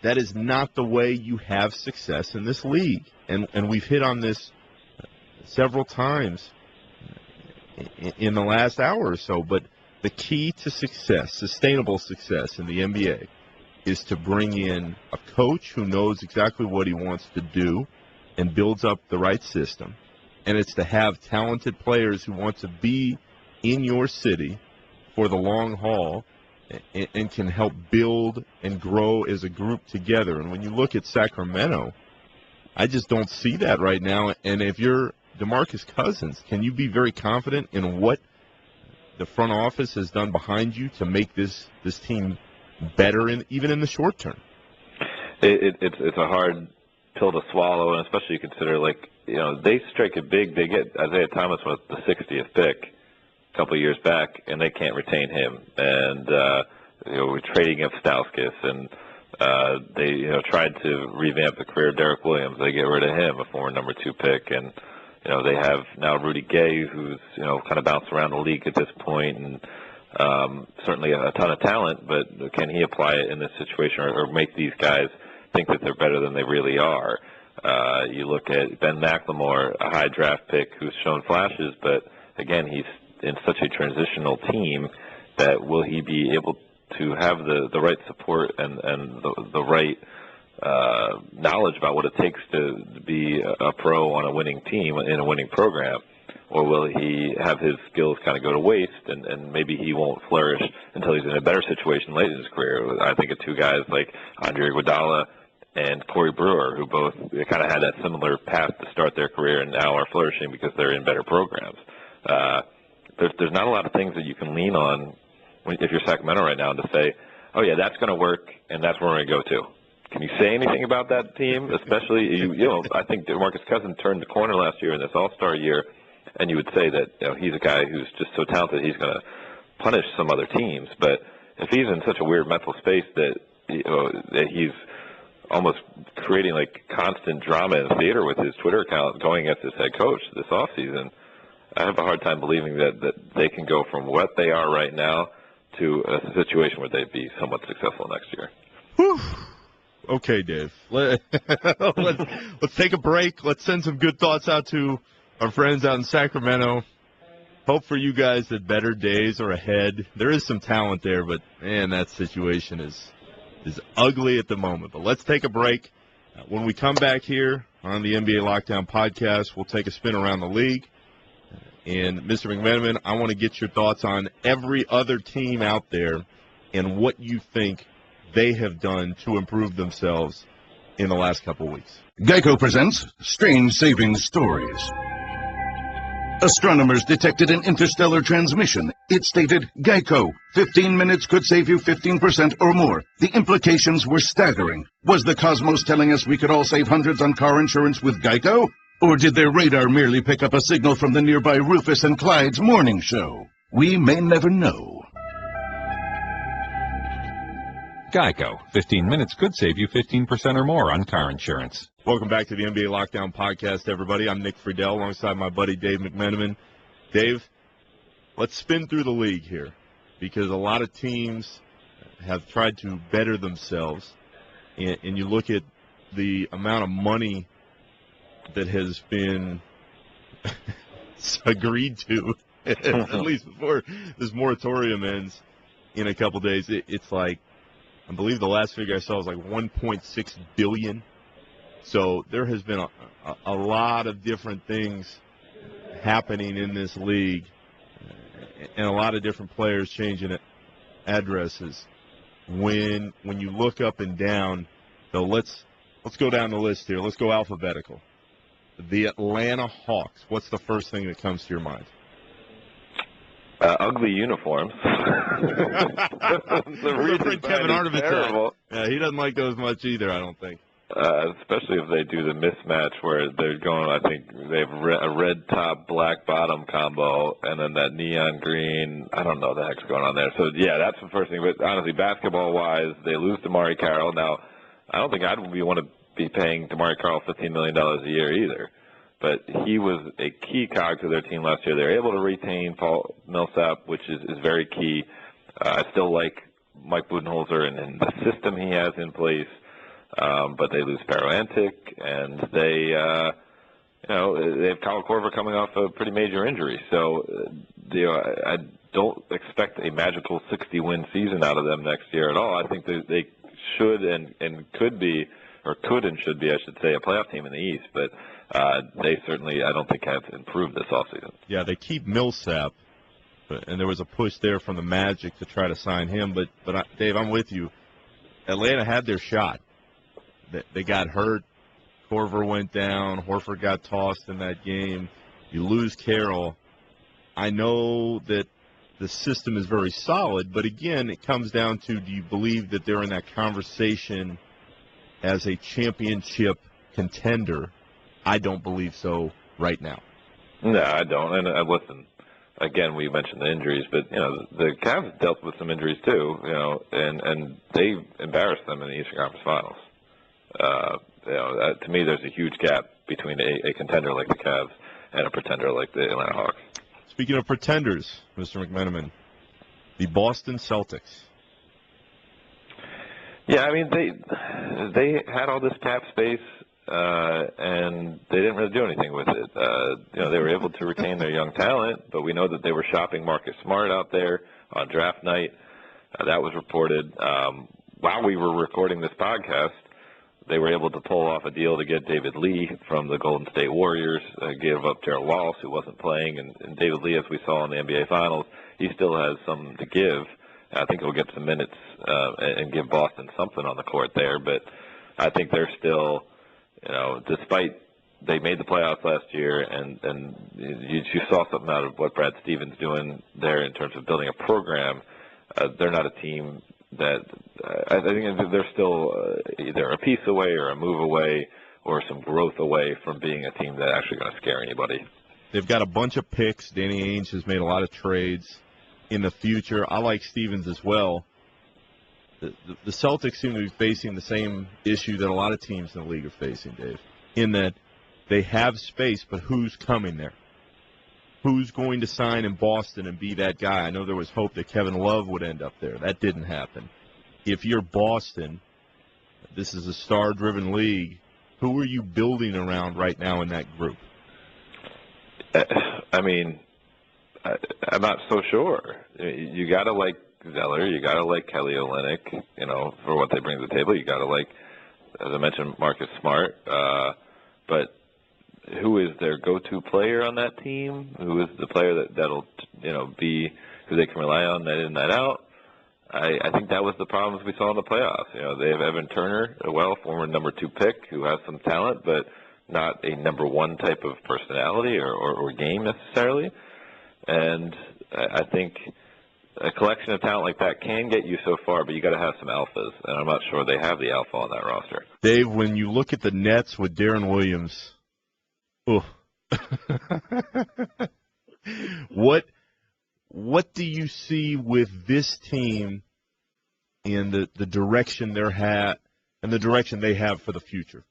the way you have success in this league. And we've hit on this several times in the last hour or so. But the key to success, sustainable success in the NBA, is to bring in a coach who knows exactly what he wants to do and builds up the right system. And it's to have talented players who want to be in your city for the long haul and can help build and grow as a group together. And when you look at Sacramento, I just don't see that right now. And if you're DeMarcus Cousins, can you be very confident in what the front office has done behind you to make this team better, even in the short term? It's a hard pill to swallow, and especially you consider, they strike it big. They get Isaiah Thomas with the 60th pick a couple of years back, and they can't retain him. And we're trading up Stauskas, and they tried to revamp the career of Derek Williams. They get rid of him, a former number 2 pick, and they have now Rudy Gay, who's kind of bounced around the league at this point, and certainly a ton of talent, but can he apply it in this situation or make these guys think that they're better than they really are? You look at Ben McLemore, a high draft pick who's shown flashes, but again, he's in such a transitional team that will he be able to have the right support and the right knowledge about what it takes to be a pro on a winning team in a winning program? Or will he have his skills kind of go to waste, and maybe he won't flourish until he's in a better situation late in his career? I think of two guys like Andre Iguodala and Corey Brewer, who both kind of had that similar path to start their career and now are flourishing because they're in better programs. There's not a lot of things that you can lean on if you're Sacramento right now to say, oh, yeah, that's going to work, and that's where we're going to go to. Can you say anything about that team? Especially, I think DeMarcus Cousins turned the corner last year in this All-Star year, and you would say that he's a guy who's just so talented he's going to punish some other teams. But if he's in such a weird mental space that that he's almost creating like constant drama in theater with his Twitter account going against his head coach this offseason, I have a hard time believing that they can go from what they are right now to a situation where they'd be somewhat successful next year. Whew. Okay, Dave. Let's take a break. Let's send some good thoughts out to our friends out in Sacramento. Hope for you guys that better days are ahead. There is some talent there, but, man, that situation is ugly at the moment. But let's take a break. When we come back here on the NBA Lockdown podcast, we'll take a spin around the league. And, Mr. McMenamin, I want to get your thoughts on every other team out there and what you think they have done to improve themselves in the last couple of weeks. Geico presents Strange Savings Stories. Astronomers detected an interstellar transmission. It stated, Geico, 15 minutes could save you 15% or more. The implications were staggering. Was the cosmos telling us we could all save hundreds on car insurance with Geico? Or did their radar merely pick up a signal from the nearby Rufus and Clyde's morning show? We may never know. Geico. 15 minutes could save you 15% or more on car insurance. Welcome back to the NBA Lockdown Podcast, everybody. I'm Nick Friedell alongside my buddy Dave McMenamin. Dave, let's spin through the league here because a lot of teams have tried to better themselves, and you look at the amount of money that has been agreed to, at least before this moratorium ends in a couple days. It's like, I believe the last figure I saw was like $1.6 billion. So there has been a lot of different things happening in this league and a lot of different players changing addresses. When you look up and down, though, let's go down the list here. Let's go alphabetical. The Atlanta Hawks. What's the first thing that comes to your mind? Ugly uniforms. The Kevin Arnovitz. Yeah, he doesn't like those much either, I don't think. Especially if they do the mismatch where they're going, I think they have a red top, black bottom combo, and then that neon green. I don't know what the heck's going on there. So, yeah, that's the first thing. But honestly, basketball-wise, they lose DeMarre Carroll. Now, I don't think I'd want to be paying DeMarre Carroll $15 million a year either. But he was a key cog to their team last year. They were able to retain Paul Millsap, which is very key. I still like Mike Budenholzer and the system he has in place. But they lose Paroantic, and they have Kyle Korver coming off a pretty major injury. So, I don't expect a magical 60-win season out of them next year at all. I think they should and could be, or could and should be, I should say, a playoff team in the East. But they certainly, I don't think, have improved this offseason. Yeah, they keep Millsap, and there was a push there from the Magic to try to sign him. But Dave, I'm with you. Atlanta had their shot. They got hurt. Korver went down. Horford got tossed in that game. You lose Carroll. I know that the system is very solid, but again, it comes down to, do you believe that they're in that conversation as a championship contender? I don't believe so right now. No, I don't. And listen, again, we mentioned the injuries, but the Cavs dealt with some injuries too. And they embarrassed them in the Eastern Conference Finals. To me, there's a huge gap between a contender like the Cavs and a pretender like the Atlanta Hawks. Speaking of pretenders, Mr. McMenamin, the Boston Celtics. Yeah, I mean, they had all this cap space, and they didn't really do anything with it. They were able to retain their young talent, but we know that they were shopping Marcus Smart out there on draft night. That was reported. While we were recording this podcast, they were able to pull off a deal to get David Lee from the Golden State Warriors, give up Gerald Wallace, who wasn't playing, and David Lee, as we saw in the NBA Finals, he still has some to give. I think he'll get some minutes and give Boston something on the court there, but I think they're still, despite they made the playoffs last year, and you saw something out of what Brad Stevens doing there in terms of building a program, they're not a team that I think they're still either a piece away or a move away or some growth away from being a team that's actually going to scare anybody. They've got a bunch of picks. Danny Ainge has made a lot of trades in the future. I like Stevens as well. The Celtics seem to be facing the same issue that a lot of teams in the league are facing, Dave, in that they have space, but who's coming there? Who's going to sign in Boston and be that guy? I know there was hope that Kevin Love would end up there. That didn't happen. If you're Boston, this is a star-driven league, who are you building around right now in that group? I mean, I'm not so sure. You got to like Zeller. You got to like Kelly Olynyk, for what they bring to the table. You got to like, as I mentioned, Marcus Smart. But who is their go-to player on that team? Who is the player that'll be who they can rely on night in, night out? I think that was the problems we saw in the playoffs. They have Evan Turner, former number 2 pick, who has some talent, but not a number 1 type of personality or game necessarily. And I think a collection of talent like that can get you so far, but you got to have some alphas, and I'm not sure they have the alpha on that roster. Dave, when you look at the Nets with Darren Williams, what do you see with this team and the direction the direction they have for the future?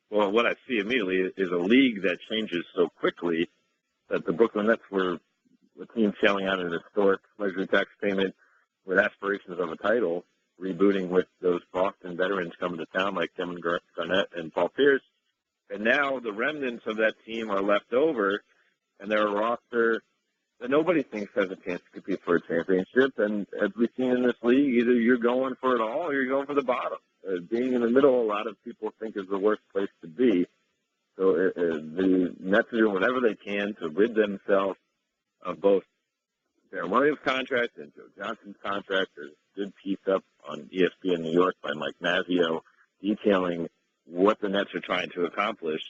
Well, what I see immediately is a league that changes so quickly that the Brooklyn Nets were a team sailing out an historic luxury tax payment with aspirations of a title, rebooting with those Boston veterans coming to town like Kevin Garnett and Paul Pierce. And now the remnants of that team are left over, and they're a roster that nobody thinks has a chance to compete for a championship. And as we've seen in this league, either you're going for it all or you're going for the bottom. Being in the middle, a lot of people think is the worst place to be. So the Nets are doing whatever they can to rid themselves of both Darren Williams' contract and Joe Johnson's contract. There's a good piece up on ESPN New York by Mike Mazzio detailing what the Nets are trying to accomplish.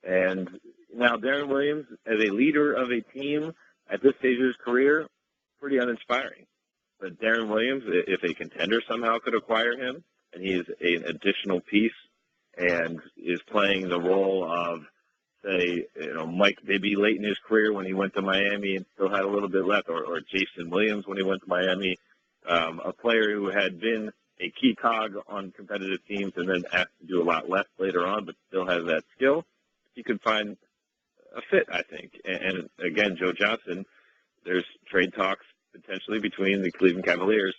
And now Darren Williams, as a leader of a team at this stage of his career, pretty uninspiring. But Darren Williams, if a contender somehow could acquire him, and he is an additional piece and is playing the role of, say, Mike Bibby late in his career when he went to Miami and still had a little bit left, or Jason Williams when he went to Miami, a player who had been a key cog on competitive teams and then asked to do a lot less later on, but still has that skill. He could find a fit, I think. And again, Joe Johnson, there's trade talks potentially between the Cleveland Cavaliers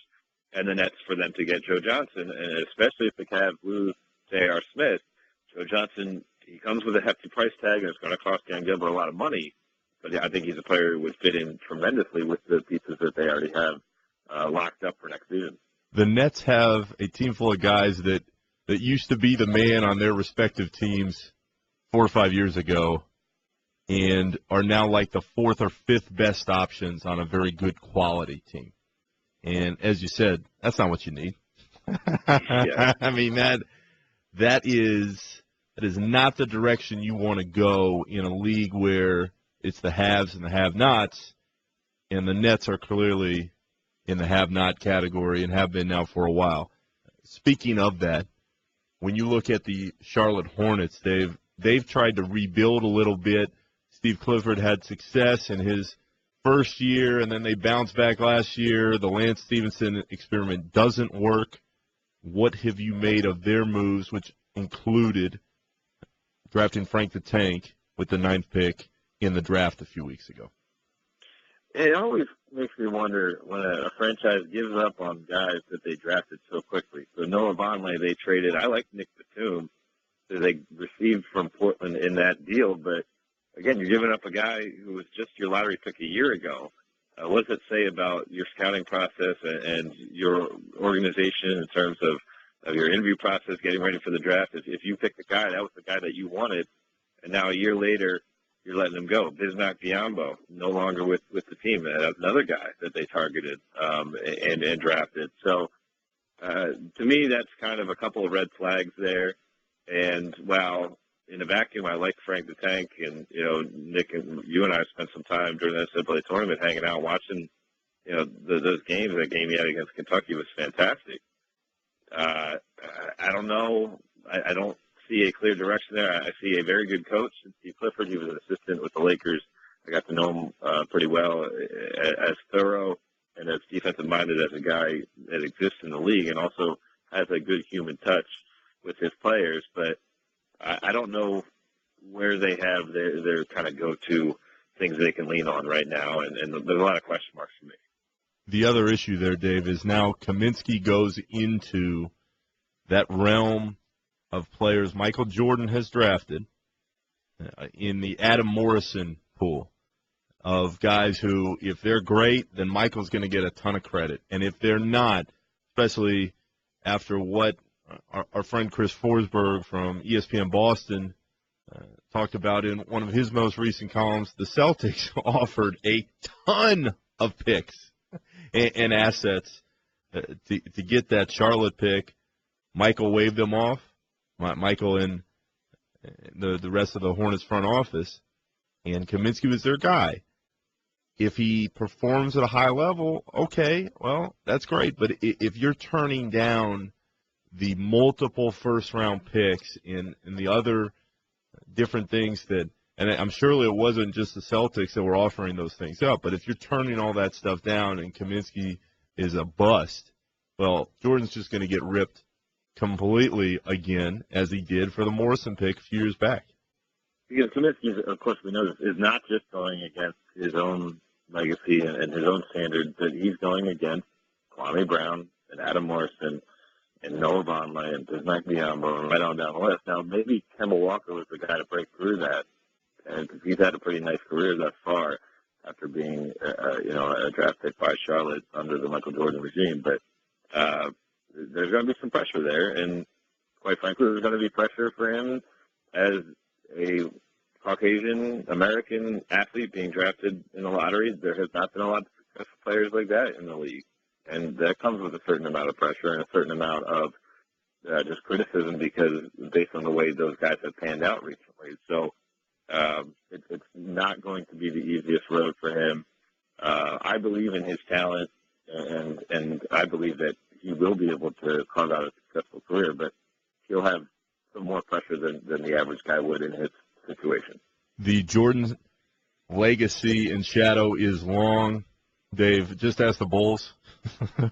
and the Nets for them to get Joe Johnson, and especially if the Cavs lose J.R. Smith. Joe Johnson, he comes with a hefty price tag, and it's going to cost Dan Gilbert a lot of money, but I think he's a player who would fit in tremendously with the pieces that they already have locked up for next season. The Nets have a team full of guys that used to be the man on their respective teams 4 or 5 years ago and are now like the 4th or 5th best options on a very good quality team. And as you said, that's not what you need. Yeah. I mean, that is not the direction you want to go in a league where it's the haves and the have-nots, and the Nets are clearly in the have-not category and have been now for a while. Speaking of that, when you look at the Charlotte Hornets, they've tried to rebuild a little bit. Steve Clifford had success in his first year, and then they bounced back last year. The Lance Stevenson experiment doesn't work. What have you made of their moves, which included drafting Frank the Tank with the 9th pick in the draft a few weeks ago? It always makes me wonder when a franchise gives up on guys that they drafted so quickly. So Noah Vonleh, they traded. I like Nick Batum that they received from Portland in that deal, but again, you're giving up a guy who was just your lottery pick a year ago. What does it say about your scouting process and your organization in terms of your interview process, getting ready for the draft? If you picked a guy, that was the guy that you wanted, and now a year later you're letting him go. Bismack Biyombo, no longer with the team. That's another guy that they targeted and drafted. So to me, that's kind of a couple of red flags there. And while in a vacuum, I like Frank the Tank, and Nick and you and I spent some time during the NCAA tournament hanging out, watching those games. That game he had against Kentucky was fantastic. I don't know. I don't see a clear direction there. I see a very good coach, Steve Clifford. He was an assistant with the Lakers. I got to know him pretty well, as thorough and as defensive-minded as a guy that exists in the league, and also has a good human touch with his players. But I don't know where they have their kind of go-to things they can lean on right now, and there's a lot of question marks for me. The other issue there, Dave, is now Kaminsky goes into that realm of players Michael Jordan has drafted in the Adam Morrison pool of guys who, if they're great, then Michael's going to get a ton of credit. And if they're not, especially after what our friend Chris Forsberg from ESPN Boston talked about in one of his most recent columns, the Celtics offered a ton of picks and assets to get that Charlotte pick. Michael waved them off. Michael and the rest of the Hornets front office, and Kaminsky was their guy. If he performs at a high level, okay, well, that's great. But if you're turning down the multiple first-round picks in the other different things that, and I'm surely it wasn't just the Celtics that were offering those things up, but if you're turning all that stuff down and Kaminsky is a bust, Well, Jordan's just going to get ripped completely again, as he did for the Morrison pick a few years back. Because Comiskey, of course, we know this, is not just going against his own legacy and his own standards, but he's going against Kwame Brown and Adam Morrison and Noah Vonleh and Bismack Biyombo and right on down the list. Now, maybe Kemba Walker was the guy to break through that, and he's had a pretty nice career thus far after being, a draft pick by Charlotte under the Michael Jordan regime. But there's going to be some pressure there, and quite frankly, there's going to be pressure for him as a Caucasian American athlete being drafted in the lottery. There has not been a lot of successful players like that in the league, and that comes with a certain amount of pressure and a certain amount of just criticism because based on the way those guys have panned out recently. So it's not going to be the easiest road for him. I believe in his talent, and I believe that he will be able to carve out a successful career, but he'll have some more pressure than the average guy would in his situation. The Jordan legacy and shadow is long. Dave, just ask the Bulls,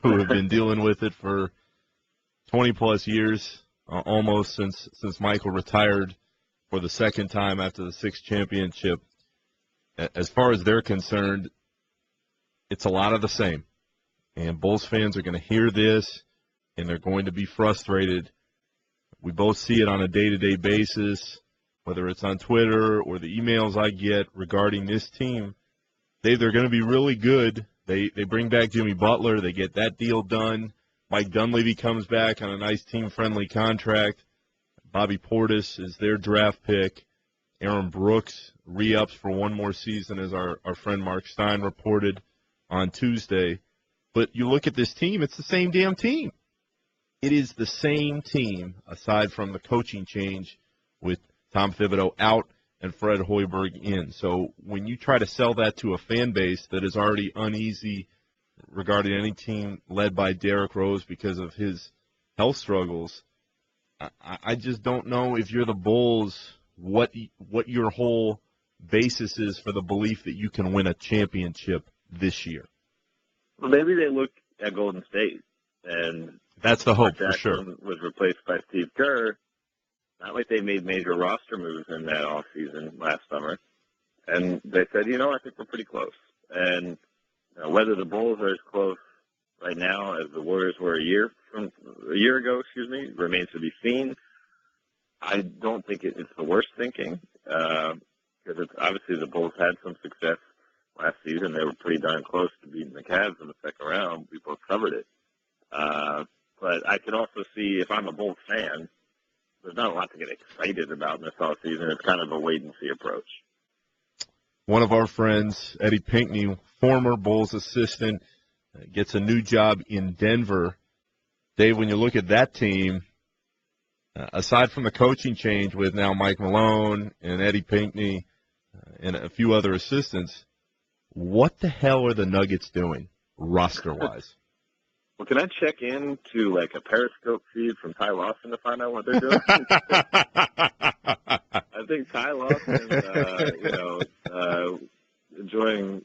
who have been dealing with it for 20-plus years, almost since Michael retired for the second time after the sixth championship. As far as they're concerned, it's a lot of the same. And Bulls fans are going to hear this, and they're going to be frustrated. We both see it on a day-to-day basis, whether it's on Twitter or the emails I get regarding this team. They're going to be really good. They bring back Jimmy Butler. They get that deal done. Mike Dunleavy comes back on a nice team-friendly contract. Bobby Portis is their draft pick. Aaron Brooks re-ups for one more season, as our friend Mark Stein reported on Tuesday. But you look at this team, it's the same damn team. It is the same team, aside from the coaching change with Tom Thibodeau out and Fred Hoiberg in. So when you try to sell that to a fan base that is already uneasy regarding any team led by Derrick Rose because of his health struggles, I just don't know if you're the Bulls what your whole basis is for the belief that you can win a championship this year. Well, maybe they look at Golden State, and that's the hope Jackson for sure. Was replaced by Steve Kerr. Not like they made major roster moves in that offseason last summer. And they said, I think we're pretty close. And whether the Bulls are as close right now as the Warriors were a year ago, remains to be seen. I don't think it's the worst thinking because it's obviously the Bulls had some success last season. They were pretty darn close to beating the Cavs in the second round. We both covered it. But I could also see, if I'm a Bulls fan, there's not a lot to get excited about in this offseason. It's kind of a wait-and-see approach. One of our friends, Eddie Pinckney, former Bulls assistant, gets a new job in Denver. Dave, when you look at that team, aside from the coaching change with now Mike Malone and Eddie Pinckney and a few other assistants, what the hell are the Nuggets doing roster-wise? Well, can I check in to a Periscope feed from Ty Lawson to find out what they're doing? I think Ty Lawson, enjoying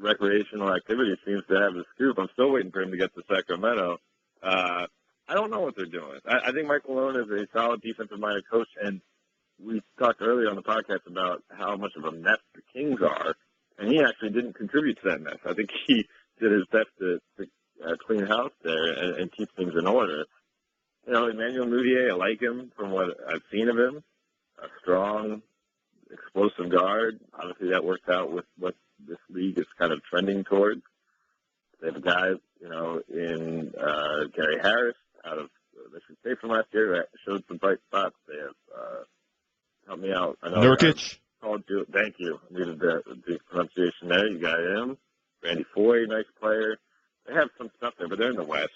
recreational activity seems to have the scoop. I'm still waiting for him to get to Sacramento. I don't know what they're doing. I think Mike Malone is a solid defensive-minded coach, and we talked earlier on the podcast about how much of a mess the Kings are, and he actually didn't contribute to that mess. I think he did his best to clean house there and keep things in order. Emmanuel Mudiay, I like him from what I've seen of him. A strong, explosive guard. Obviously, that works out with what this league is kind of trending towards. They have a guy, in Gary Harris out of Michigan State from last year that showed some bright spots. They have, help me out. Nurkic. Thank you. I needed the pronunciation there. You got him. Randy Foye, nice player. They have some stuff there, but they're in the West,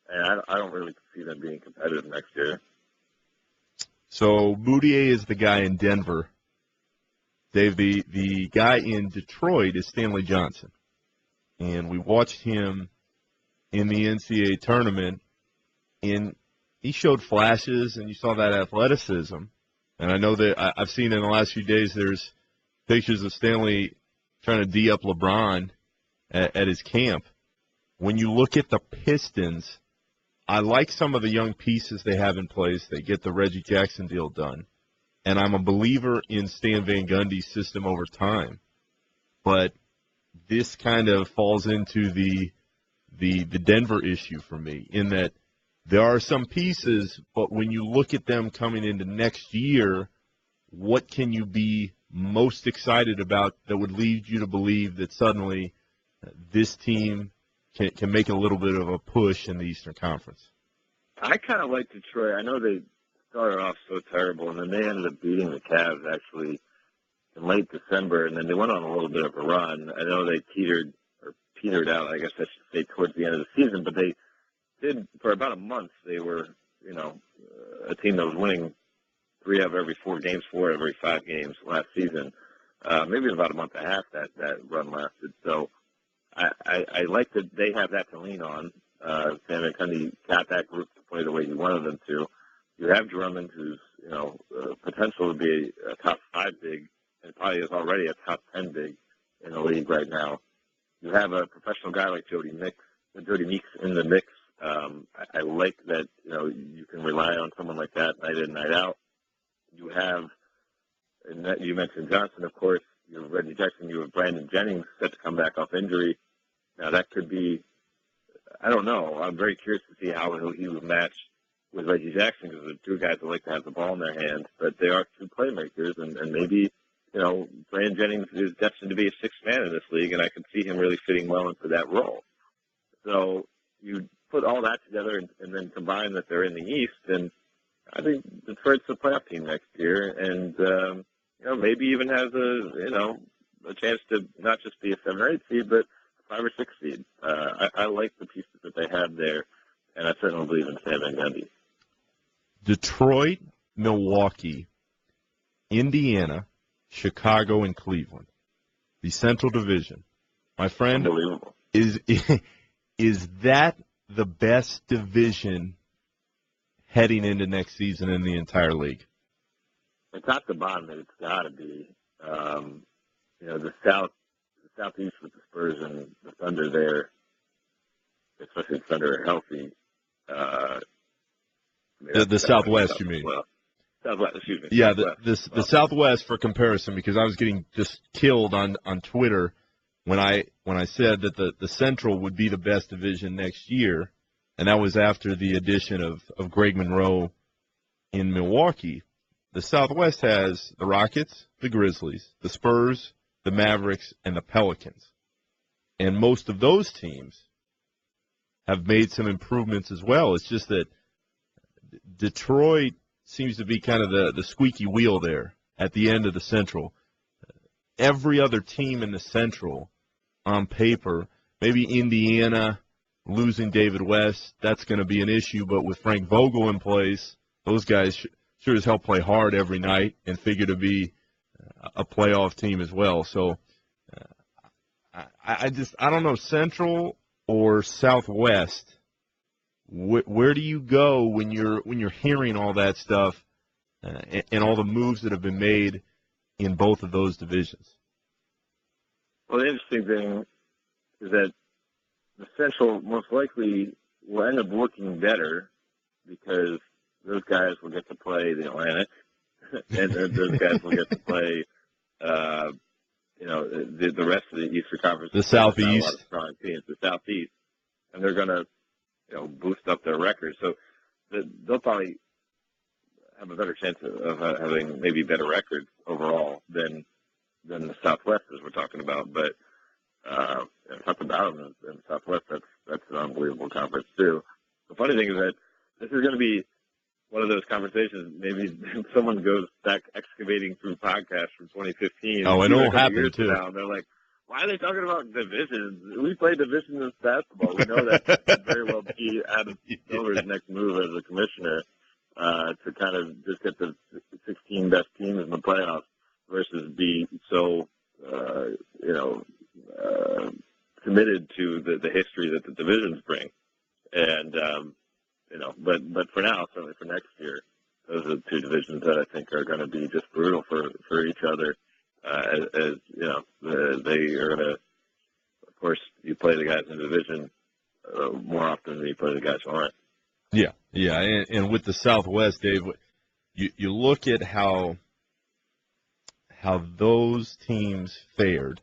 and I don't really see them being competitive next year. So Mudiay is the guy in Denver. Dave, the guy in Detroit is Stanley Johnson, and we watched him in the NCAA tournament, and he showed flashes, and you saw that athleticism. And I know that I've seen in the last few days there's pictures of Stanley trying to D-up LeBron at his camp. when you look at the Pistons, I like some of the young pieces they have in place. They get the Reggie Jackson deal done. And I'm a believer in Stan Van Gundy's system over time. But this kind of falls into the Denver issue for me, in that there are some pieces, but when you look at them coming into next year, what can you be most excited about that would lead you to believe that suddenly this team can make a little bit of a push in the Eastern Conference? I kind of like Detroit. I know they started off so terrible, and then they ended up beating the Cavs actually in late December, and then they went on a little bit of a run. I know they petered out, I guess I should say, towards the end of the season, but they did, for about a month, they were, a team that was winning 3 out of every 4 games, 4 out of every 5 games last season. Maybe about a month and a half that run lasted. So I like that they have that to lean on. Sam McCundy got that group to play the way he wanted them to. You have Drummond, who's, potential to be a top 5 big, and probably is already a top 10 big in the league right now. You have a professional guy like Jody Meeks in the mix. I like that, you can rely on someone like that night in, night out. You have, and that you mentioned Johnson, of course. You have Reggie Jackson. You have Brandon Jennings set to come back off injury. Now, that could be, I don't know. I'm very curious to see how he would match with Reggie Jackson, because they're 2 guys that like to have the ball in their hands, but they are 2 playmakers, and maybe, Brandon Jennings is destined to be a 6th man in this league, and I can see him really fitting well into that role. So you put all that together and then combine that they're in the East, and I think Detroit's a playoff team next year, and maybe even has a chance to not just be a 7 or 8 seed, but 5 or 6 seed. I like the pieces that they have there, and I certainly believe in Sam Van Gundy. Detroit, Milwaukee, Indiana, Chicago, and Cleveland. The Central Division. My friend, is that the best division heading into next season in the entire league? From top to bottom, it's got to be. The Southeast with the Spurs and the Thunder there, especially the Thunder are healthy. The Southwest, you mean? Southwest, excuse me. Yeah, the Southwest, for comparison, because I was getting just killed on Twitter when I said that the Central would be the best division next year, and that was after the addition of Greg Monroe in Milwaukee. The Southwest has the Rockets, the Grizzlies, the Spurs, the Mavericks, and the Pelicans. And most of those teams have made some improvements as well. It's just that Detroit seems to be kind of the squeaky wheel there at the end of the Central. Every other team in the Central, on paper, maybe Indiana losing David West, that's going to be an issue, but with Frank Vogel in place, those guys sure as hell play hard every night and figure to be a playoff team as well. So I don't know, Central or Southwest, where do you go when you're hearing all that stuff and all the moves that have been made in both of those divisions? Well, the interesting thing is that the Central most likely will end up looking better because those guys will get to play the Atlantic, and those guys will get to play, the rest of the Eastern Conference. The Southeast. A lot of strong teams, the Southeast, and they're going to, boost up their record. So they'll probably have a better chance of having maybe better records overall than the Southwest, as we're talking about. But top to bottom in the Southwest, that's an unbelievable conference too. The funny thing is that this is going to be one of those conversations. Maybe someone goes back excavating through podcasts from 2015. Oh, and it'll happen too. Now, and they're like, why are they talking about divisions? We play divisions basketball. We know that very well be Adam Silver's next move as a commissioner to kind of just get the 16 best teams in the playoffs versus be so, committed to the history that the divisions bring. And, but for now, certainly for next year, those are the 2 divisions that I think are going to be just brutal for each other. They are going to, of course, you play the guys in the division more often than he plays the guys who aren't. Yeah, and with the Southwest, Dave, you look at how those teams fared.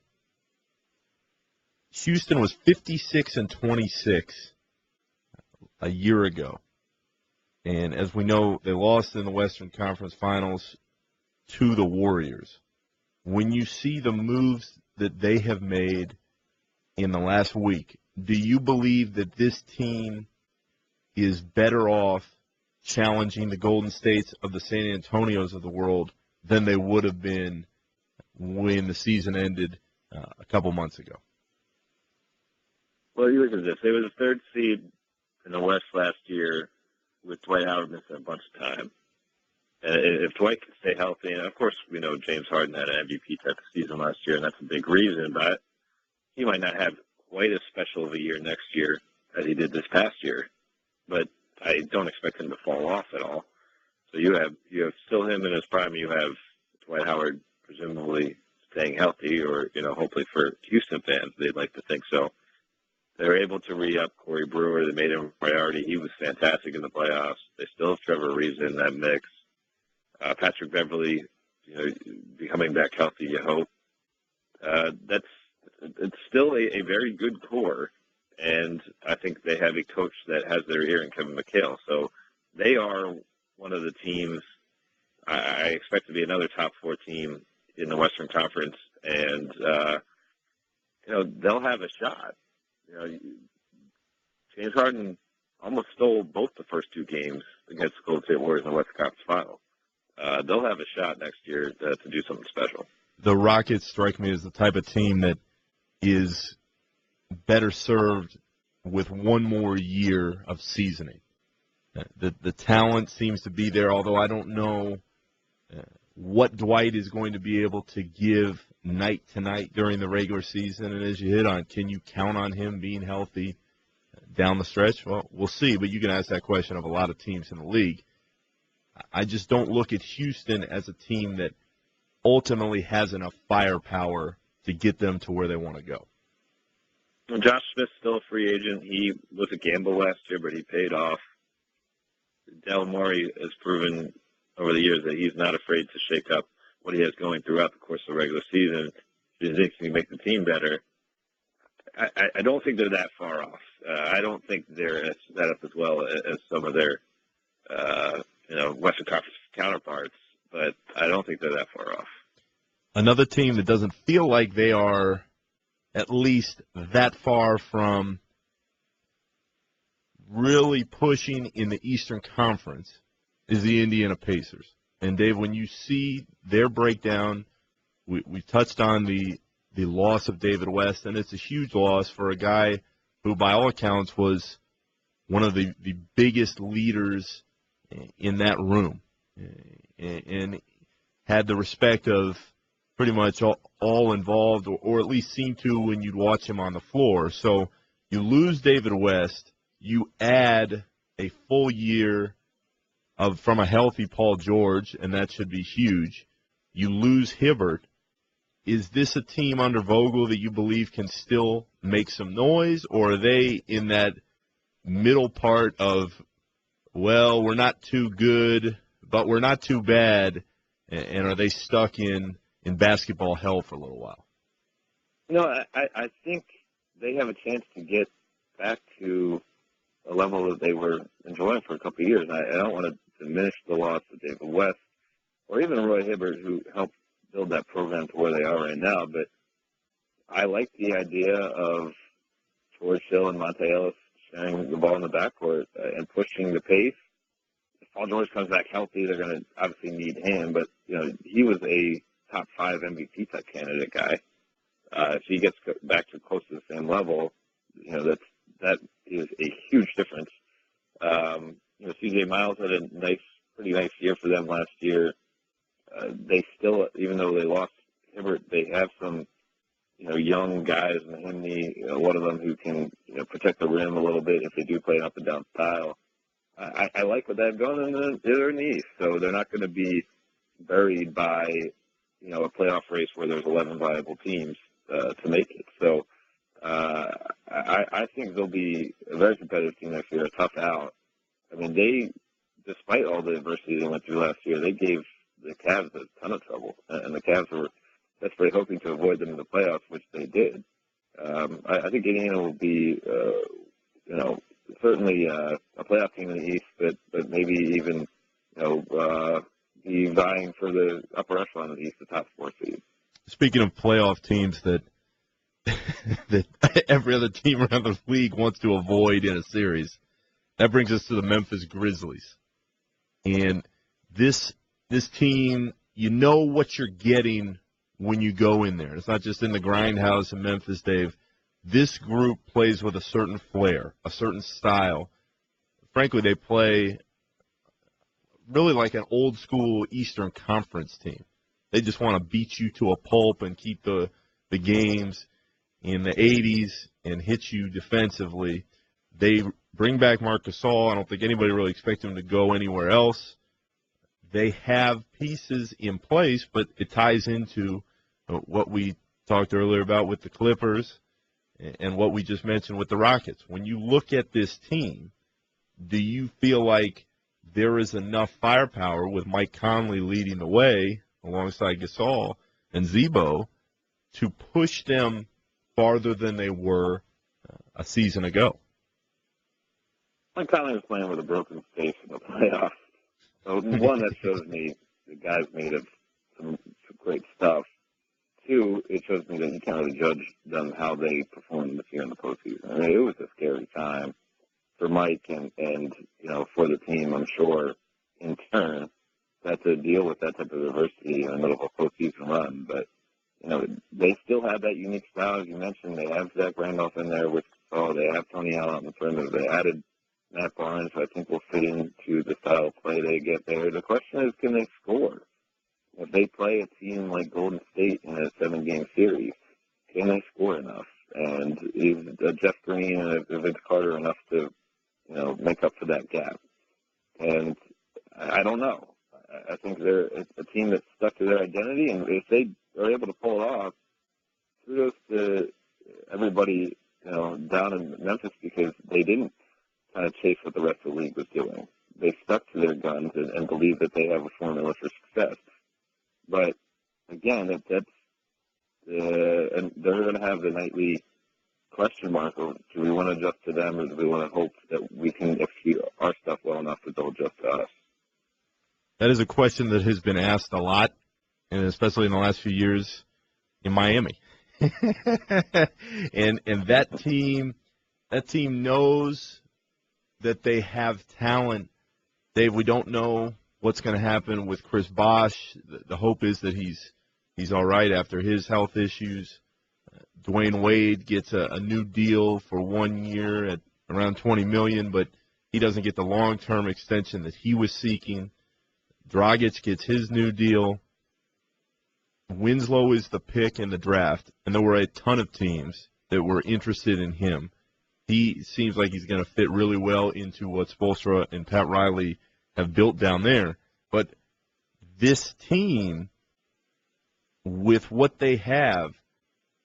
Houston was 56-26 a year ago, and as we know, they lost in the Western Conference Finals to the Warriors. When you see the moves that they have made in the last week, do you believe that this team is better off challenging the Golden States of the San Antonios of the world than they would have been when the season ended a couple months ago? Well, you look at this. They were the third seed in the West last year with Dwight Howard missing a bunch of time. And if Dwight can stay healthy, and of course we know James Harden had an MVP type of season last year, and that's a big reason, but he might not have quite as special of a year next year as he did this past year. But I don't expect him to fall off at all. So you have still him in his prime. You have Dwight Howard presumably staying healthy, or hopefully for Houston fans, they'd like to think so. They're able to re-up Corey Brewer. They made him a priority. He was fantastic in the playoffs. They still have Trevor Reeves in that mix. Patrick Beverly, becoming back healthy, you hope. It's still a very good core, and I think they have a coach that has their ear in Kevin McHale. So they are one of the teams I expect to be another top 4 team in the Western Conference, and they'll have a shot. James Harden almost stole both the first 2 games against the Golden State Warriors in the Western Conference Final. They'll have a shot next year to do something special. The Rockets strike me as the type of team that is better served with one more year of seasoning. The talent seems to be there, although I don't know what Dwight is going to be able to give night to night during the regular season. And as you hit on, can you count on him being healthy down the stretch? Well, we'll see, but you can ask that question of a lot of teams in the league. I just don't look at Houston as a team that ultimately has enough firepower to get them to where they want to go. Well, Josh Smith's still a free agent. He was a gamble last year, but he paid off. Daryl Morey has proven over the years that he's not afraid to shake up what he has going throughout the course of the regular season. He thinks he can make the team better. I don't think they're that far off. I don't think they're set up as well as some of their Western Conference counterparts, but I don't think they're that far off. Another team that doesn't feel like they are at least that far from really pushing in the Eastern Conference is the Indiana Pacers. And, Dave, when you see their breakdown, we touched on the loss of David West, and it's a huge loss for a guy who, by all accounts, was one of the biggest leaders in that room and had the respect of pretty much all involved, or at least seemed to when you'd watch him on the floor. So you lose David West, you add a full year from a healthy Paul George, and that should be huge. You lose Hibbert. Is this a team under Vogel that you believe can still make some noise, or are they in that middle part of, well, we're not too good, but we're not too bad, and are they stuck in basketball hell for a little while? I think they have a chance to get back to a level that they were enjoying for a couple of years. And I don't want to diminish the loss of David West or even Roy Hibbert, who helped build that program to where they are right now. But I like the idea of George Hill and Monte Ellis sharing the ball in the backcourt and pushing the pace. If Paul George comes back healthy, they're going to obviously need him. But, he was a top 5 MVP type candidate guy. If he gets back to close to the same level, that is a huge difference. C.J. Miles had a pretty nice year for them last year. They still, even though they lost Hibbert, they have some, young guys in the Hymney, one of them who can, protect the rim a little bit if they do play an up and down style. I like what they've gone in the East, so they're not going to be buried by, a playoff race where there's 11 viable teams to make it. So I think they'll be a very competitive team next year, a tough out. I mean, despite all the adversity they went through last year, they gave the Cavs a ton of trouble, and the Cavs were desperately hoping to avoid them in the playoffs, which they did. I think Indiana will be, certainly a playoff team in the East, but maybe even, be vying for the upper echelon of the East, the top 4 seed. Speaking of playoff teams that every other team around the league wants to avoid in a series, that brings us to the Memphis Grizzlies. And this team, you know what you're getting when you go in there. It's not just in the grindhouse in Memphis, Dave. This group plays with a certain flair, a certain style. Frankly, they play really like an old-school Eastern Conference team. They just want to beat you to a pulp and keep the games in the 80s and hit you defensively. They bring back Marc Gasol. I don't think anybody really expects him to go anywhere else. They have pieces in place, but it ties into what we talked earlier about with the Clippers and what we just mentioned with the Rockets. When you look at this team, do you feel like there is enough firepower with Mike Conley leading the way alongside Gasol and Zebo to push them farther than they were a season ago? Mike Conley was playing with a broken face in the playoffs. So, one, that shows me the guy's made of some great stuff. 2, it shows me that you can't really judge them how they perform this year in the postseason. I mean, it was a scary time for Mike and for the team, I'm sure, in turn, that to deal with that type of adversity in the middle of a postseason run. But, they still have that unique style, as you mentioned. They have Zach Randolph in there with Gasol. They have Tony Allen on the perimeter. They added Matt Barnes, who I think will fit into the style of play they get there. The question is, can they score? If they play a team like Golden State in a 7-game series, can they score enough? And is Jeff Green and Vince Carter enough to, make up for that gap? And I don't know. I think they're a team that's stuck to their identity, and if they are able to pull it off, kudos to everybody, down in Memphis, because they didn't kind of chase what the rest of the league was doing. They stuck to their guns and believe that they have a formula for success. But again, and they're going to have the nightly question mark of, do we want to adjust to them, or do we want to hope that we can execute our stuff well enough that they'll adjust to us? That is a question that has been asked a lot, and especially in the last few years in Miami. and that team knows that they have talent. Dave, we don't know what's going to happen with Chris Bosh. The hope is that he's all right after his health issues. Dwayne Wade gets a new deal for 1 year at around $20 million, but he doesn't get the long-term extension that he was seeking. Dragic gets his new deal. Winslow is the pick in the draft, and there were a ton of teams that were interested in him. He seems like he's going to fit really well into what Spoelstra and Pat Riley have built down there. But this team, with what they have,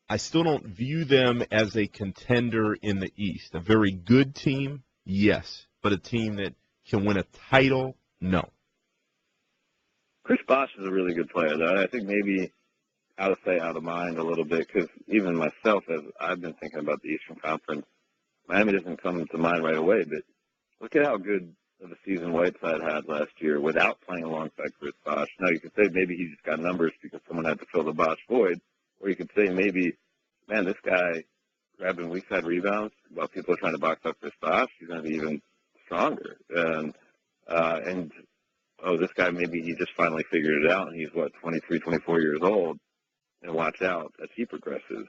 I still don't view them as a contender in the East. A very good team, yes, but a team that can win a title, no. Chris Bosh is a really good player, though. I think maybe out of sight, out of mind a little bit, because even myself, as I've been thinking about the Eastern Conference, Miami doesn't come to mind right away, but look at how good of a season Whiteside had last year without playing alongside Chris Bosh. Now, you could say maybe he just got numbers because someone had to fill the Bosh void, or you could say maybe, man, this guy grabbing weak side rebounds while people are trying to box up Chris Bosh, he's going to be even stronger. And this guy, maybe he just finally figured it out, and he's, 23, 24 years old, and watch out as he progresses.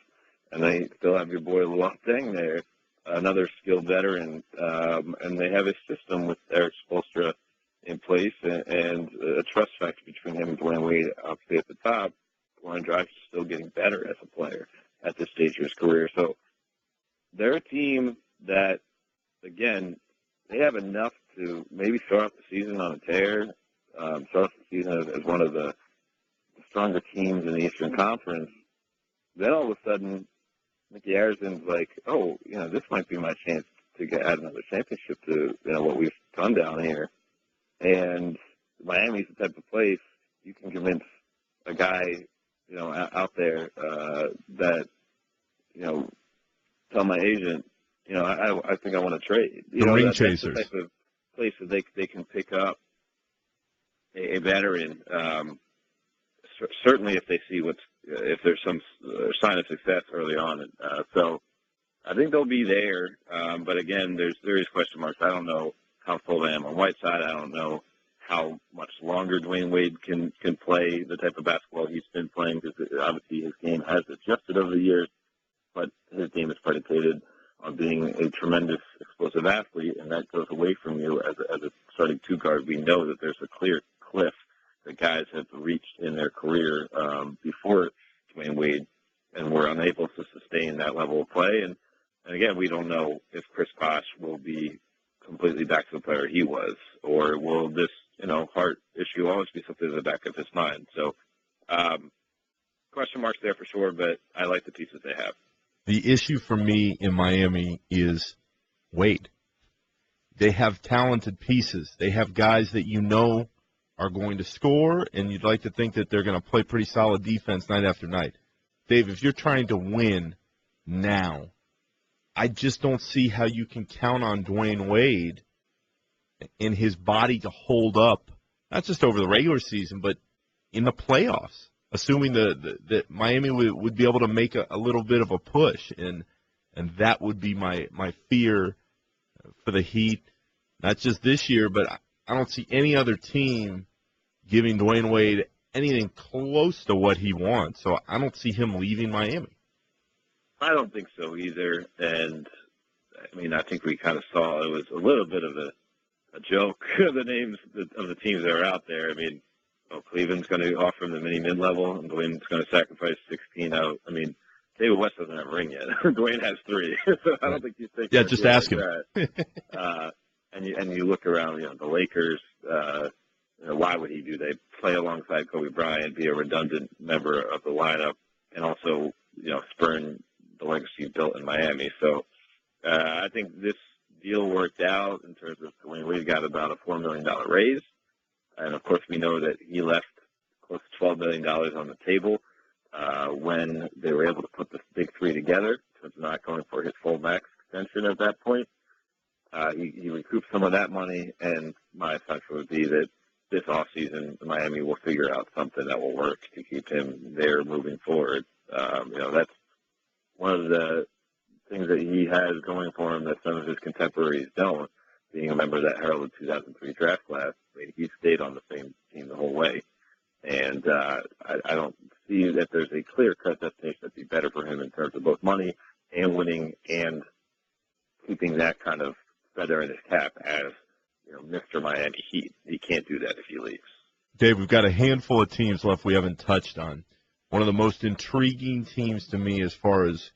And they still have your boy Luol Deng there, another skilled veteran, and they have a system with Eric Spoelstra in place and a trust factor between him and Dwayne Wade, obviously at the top. Goran Dragic is still getting better as a player at this stage of his career. So they're a team that, again, they have enough to maybe start off the season on a tear, start off the season as one of the stronger teams in the Eastern Conference. Then all of a sudden, Mickey Harrison's like, oh, this might be my chance to add another championship to what we've done down here. And Miami's the type of place you can convince a guy, out there that, tell my agent, I think I want to trade. Ring chasers. That's the type of place that they can pick up a veteran. Certainly, if they see if there's some sign of success early on. So I think they'll be there. But again, there is question marks. I don't know how full I am on Whiteside. I don't know how much longer Dwayne Wade can play the type of basketball he's been playing, because obviously his game has adjusted over the years, but his game is predicated on being a tremendous explosive athlete, and that goes away from you as a starting two guard. We know that there's a clear cliff that guys have reached in their career before Dwayne Wade, and were unable to sustain that level of play. And again, we don't know if Chris Bosh will be completely back to the player he was, or will this heart issue always be something in the back of his mind. So question marks there for sure, but I like the pieces they have. The issue for me in Miami is Wade. They have talented pieces. They have guys that are going to score, and you'd like to think that they're going to play pretty solid defense night after night. Dave, if you're trying to win now, I just don't see how you can count on Dwayne Wade and his body to hold up, not just over the regular season, but in the playoffs, assuming that Miami would be able to make a little bit of a push. And that would be my fear for the Heat, not just this year, but I don't see any other team giving Dwayne Wade anything close to what he wants. So I don't see him leaving Miami. I don't think so either. And, I think we kind of saw it was a little bit of a joke, the names of the teams that are out there. Cleveland's going to offer him the mini mid-level, and Dwayne's going to sacrifice 16 out. David West doesn't have a ring yet. Dwayne has 3. So I don't think you think. Yeah, just ask him. And you look around, the Lakers. Why would he do? They play alongside Kobe Bryant, be a redundant member of the lineup, and also spurn the legacy built in Miami. So I think this deal worked out in terms of Dwayne Wade got about a $4 million raise. And, of course, we know that he left close to $12 million on the table when they were able to put the big three together, in terms of not going for his full max extension at that point. He recouped some of that money, and my assumption would be that this offseason Miami will figure out something that will work to keep him there moving forward. That's one of the things that he has going for him that some of his contemporaries don't. Being a member of that heralded 2003 draft class, he stayed on the same team the whole way. And I don't see that there's a clear-cut destination that'd be better for him in terms of both money and winning and keeping that kind of feather in his cap as, Mr. Miami Heat. He can't do that if he leaves. Dave, we've got a handful of teams left we haven't touched on. One of the most intriguing teams to me as far as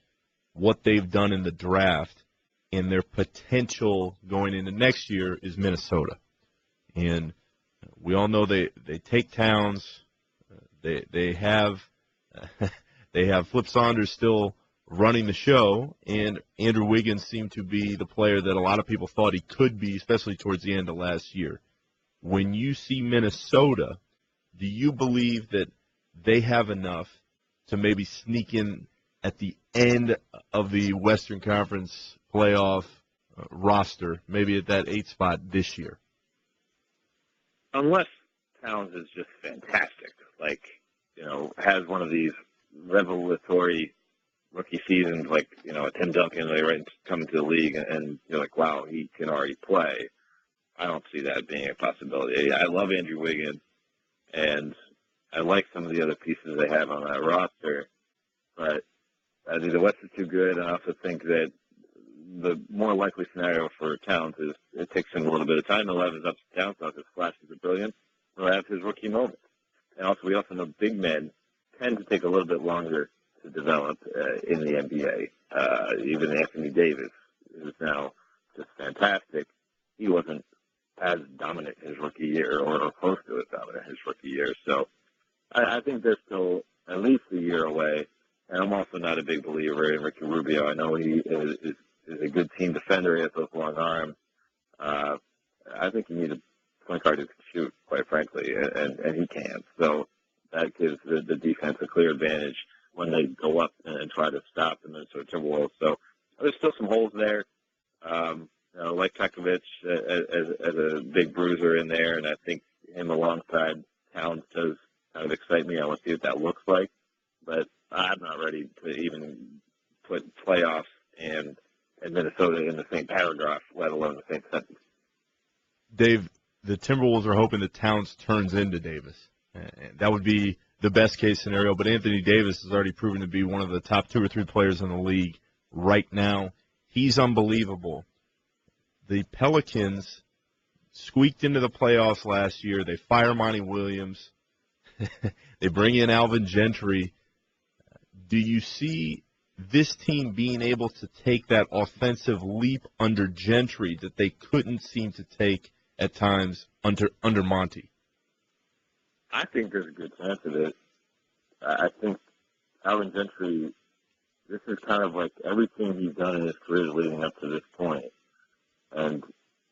what they've done in the draft and their potential going into next year is Minnesota. And we all know they take Towns. They have Flip Saunders still running the show, and Andrew Wiggins seemed to be the player that a lot of people thought he could be, especially towards the end of last year. When you see Minnesota, do you believe that they have enough to maybe sneak in at the end of the Western Conference playoff roster, maybe at that 8th spot this year? Unless Towns is just fantastic, has one of these revelatory rookie seasons, a Tim Duncan, come into the league and you're like, wow, he can already play. I don't see that being a possibility. I love Andrew Wiggins, and I like some of the other pieces they have on that roster, but I think the West is too good, and I also think that the more likely scenario for Towns is it takes him a little bit of time to live his ups and downs, not his flashes of brilliance. He'll have his rookie moments. And also, we also know big men tend to take a little bit longer to develop in the NBA. Even Anthony Davis, who's now just fantastic, he wasn't as dominant his rookie year or close to as dominant his rookie year. So I think they're still at least a year away. And I'm also not a big believer in Ricky Rubio. I know he is a good team defender. He has those long arms. I think you need a point guard who can shoot, quite frankly, and he can. So that gives the defense a clear advantage when they go up and try to stop the Minnesota Timberwolves. So there's still some holes there. Like Pekovic as a big bruiser in there, and I think him alongside Towns does kind of excite me. I want to see what that looks like, but I'm not ready to even put playoffs and Minnesota in the same paragraph, let alone the same sentence. Dave, the Timberwolves are hoping that Towns turns into Davis. That would be the best case scenario, but Anthony Davis has already proven to be one of the top 2 or 3 players in the league right now. He's unbelievable. The Pelicans squeaked into the playoffs last year. They fire Monty Williams. They bring in Alvin Gentry. Do you see this team being able to take that offensive leap under Gentry that they couldn't seem to take at times under Monty? I think there's a good chance of it. I think Alvin Gentry, this is kind of like everything he's done in his career leading up to this point. And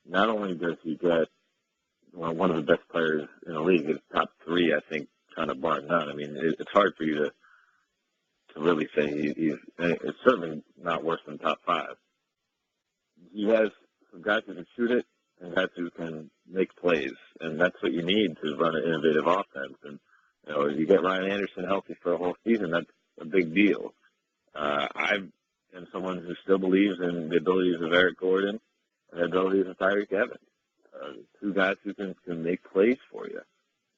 not only does he get one of the best players in the league, it's top 3, I think, kind of bar none. I mean, it's hard for you to really say it's certainly not worse than top 5. He has some guys who can shoot it and guys who can make plays, and that's what you need to run an innovative offense. And if you get Ryan Anderson healthy for a whole season, that's a big deal. I am someone who still believes in the abilities of Eric Gordon and the abilities of Tyreke Evans, 2 guys who can make plays for you.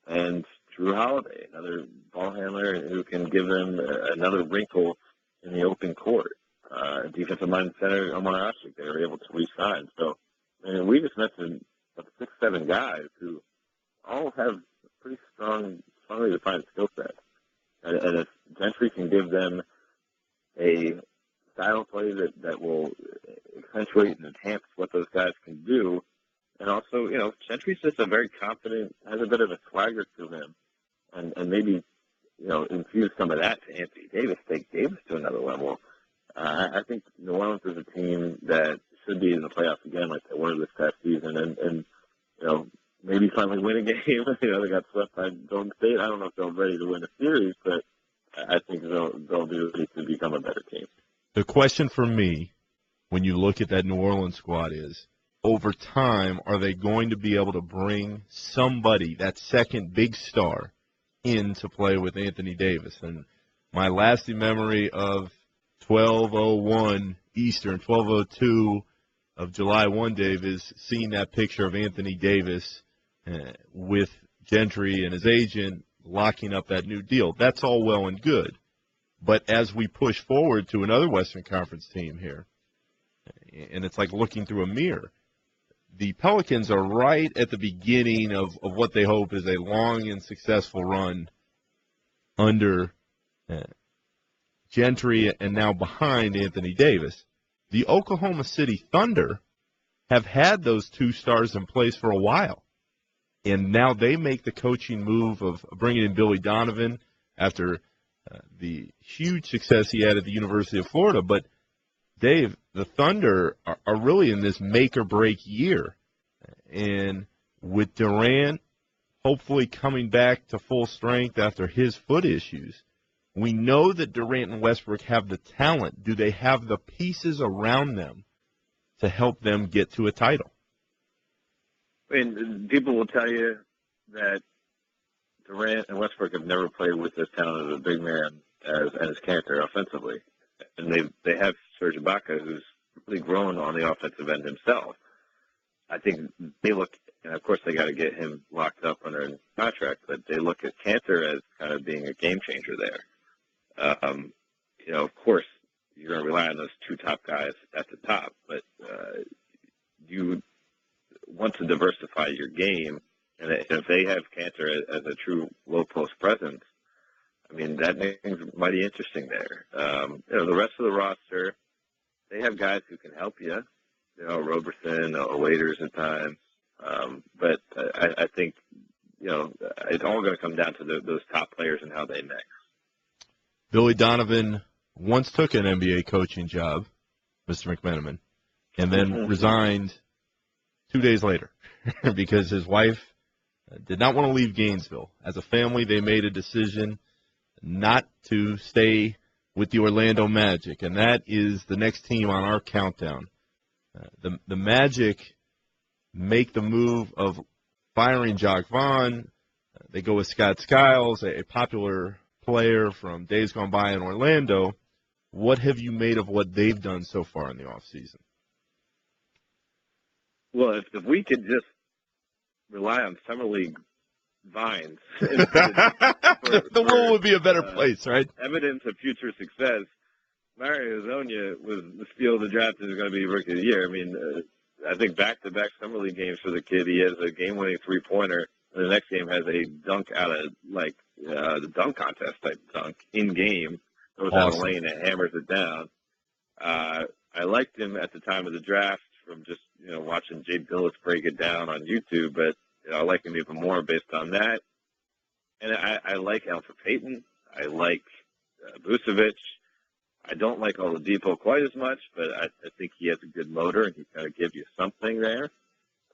And Drew Holiday, another ball handler who can give them another wrinkle in the open court. Defensive minded center Omar Ashik, they were able to re-sign. So, we just mentioned 6, 7 guys who all have pretty strongly defined skill sets. And if Gentry can give them a style of play that will accentuate and enhance what those guys can do, and also, Gentry's just a very confident, has a bit of a swagger to him, and maybe, infuse some of that to Anthony Davis, take Davis to another level. I think New Orleans is a team that should be in the playoffs again, like they were this past season, and maybe finally win a game. They got swept by Golden State. I don't know if they're ready to win a series, but I think they'll be ready to become a better team. The question for me, when you look at that New Orleans squad, is, over time, are they going to be able to bring somebody, that second big star, in to play with Anthony Davis? And my lasting memory of 12:01 Eastern, 12:02 of July 1, Dave, is seeing that picture of Anthony Davis with Gentry and his agent locking up that new deal. That's all well and good. But as we push forward to another Western Conference team here, and it's like looking through a mirror, the Pelicans are right at the beginning of what they hope is a long and successful run under Gentry and now behind Anthony Davis. The Oklahoma City Thunder have had those 2 stars in place for a while, and now they make the coaching move of bringing in Billy Donovan after the huge success he had at the University of Florida. But Dave, the Thunder are really in this make-or-break year. And with Durant hopefully coming back to full strength after his foot issues, we know that Durant and Westbrook have the talent. Do they have the pieces around them to help them get to a title? And people will tell you that Durant and Westbrook have never played with this talent of a big man as Cantor offensively. And they have Serge Ibaka, who's really grown on the offensive end himself. I think they look, and of course they got to get him locked up under a contract, but they look at Cantor as kind of being a game changer there. Of course, you're going to rely on those 2 top guys at the top, but you want to diversify your game, and if they have Cantor as a true low-post presence, I mean, that makes things mighty interesting there. The rest of the roster, they have guys who can help you, Roberson, Waiters at times, but I think, it's all going to come down to those top players and how they mix. Billy Donovan once took an NBA coaching job, Mr. McMenamin, and then resigned 2 days later because his wife did not want to leave Gainesville. As a family, they made a decision not to stay with the Orlando Magic, and that is the next team on our countdown. The Magic make the move of firing Jacques Vaughn. They go with Scott Skiles, a popular player from days gone by in Orlando. What have you made of what they've done so far in the offseason? Well, if we could just rely on summer league vines, the world would be a better place, right? Evidence of future success. Mario Hezonja was the steal of the draft and is going to be Rookie of the Year. I mean, I think back-to-back summer league games for the kid. He has a game-winning three-pointer, and the next game has a dunk out of the dunk contest type dunk in game. Goes down the lane and hammers it down. I liked him at the time of the draft from just watching Jay Billis break it down on YouTube, but I like him even more based on that. And I like Elfrid Payton. I like Vucevic. I don't like Oladipo quite as much, but I think he has a good motor and he kind of gives you something there.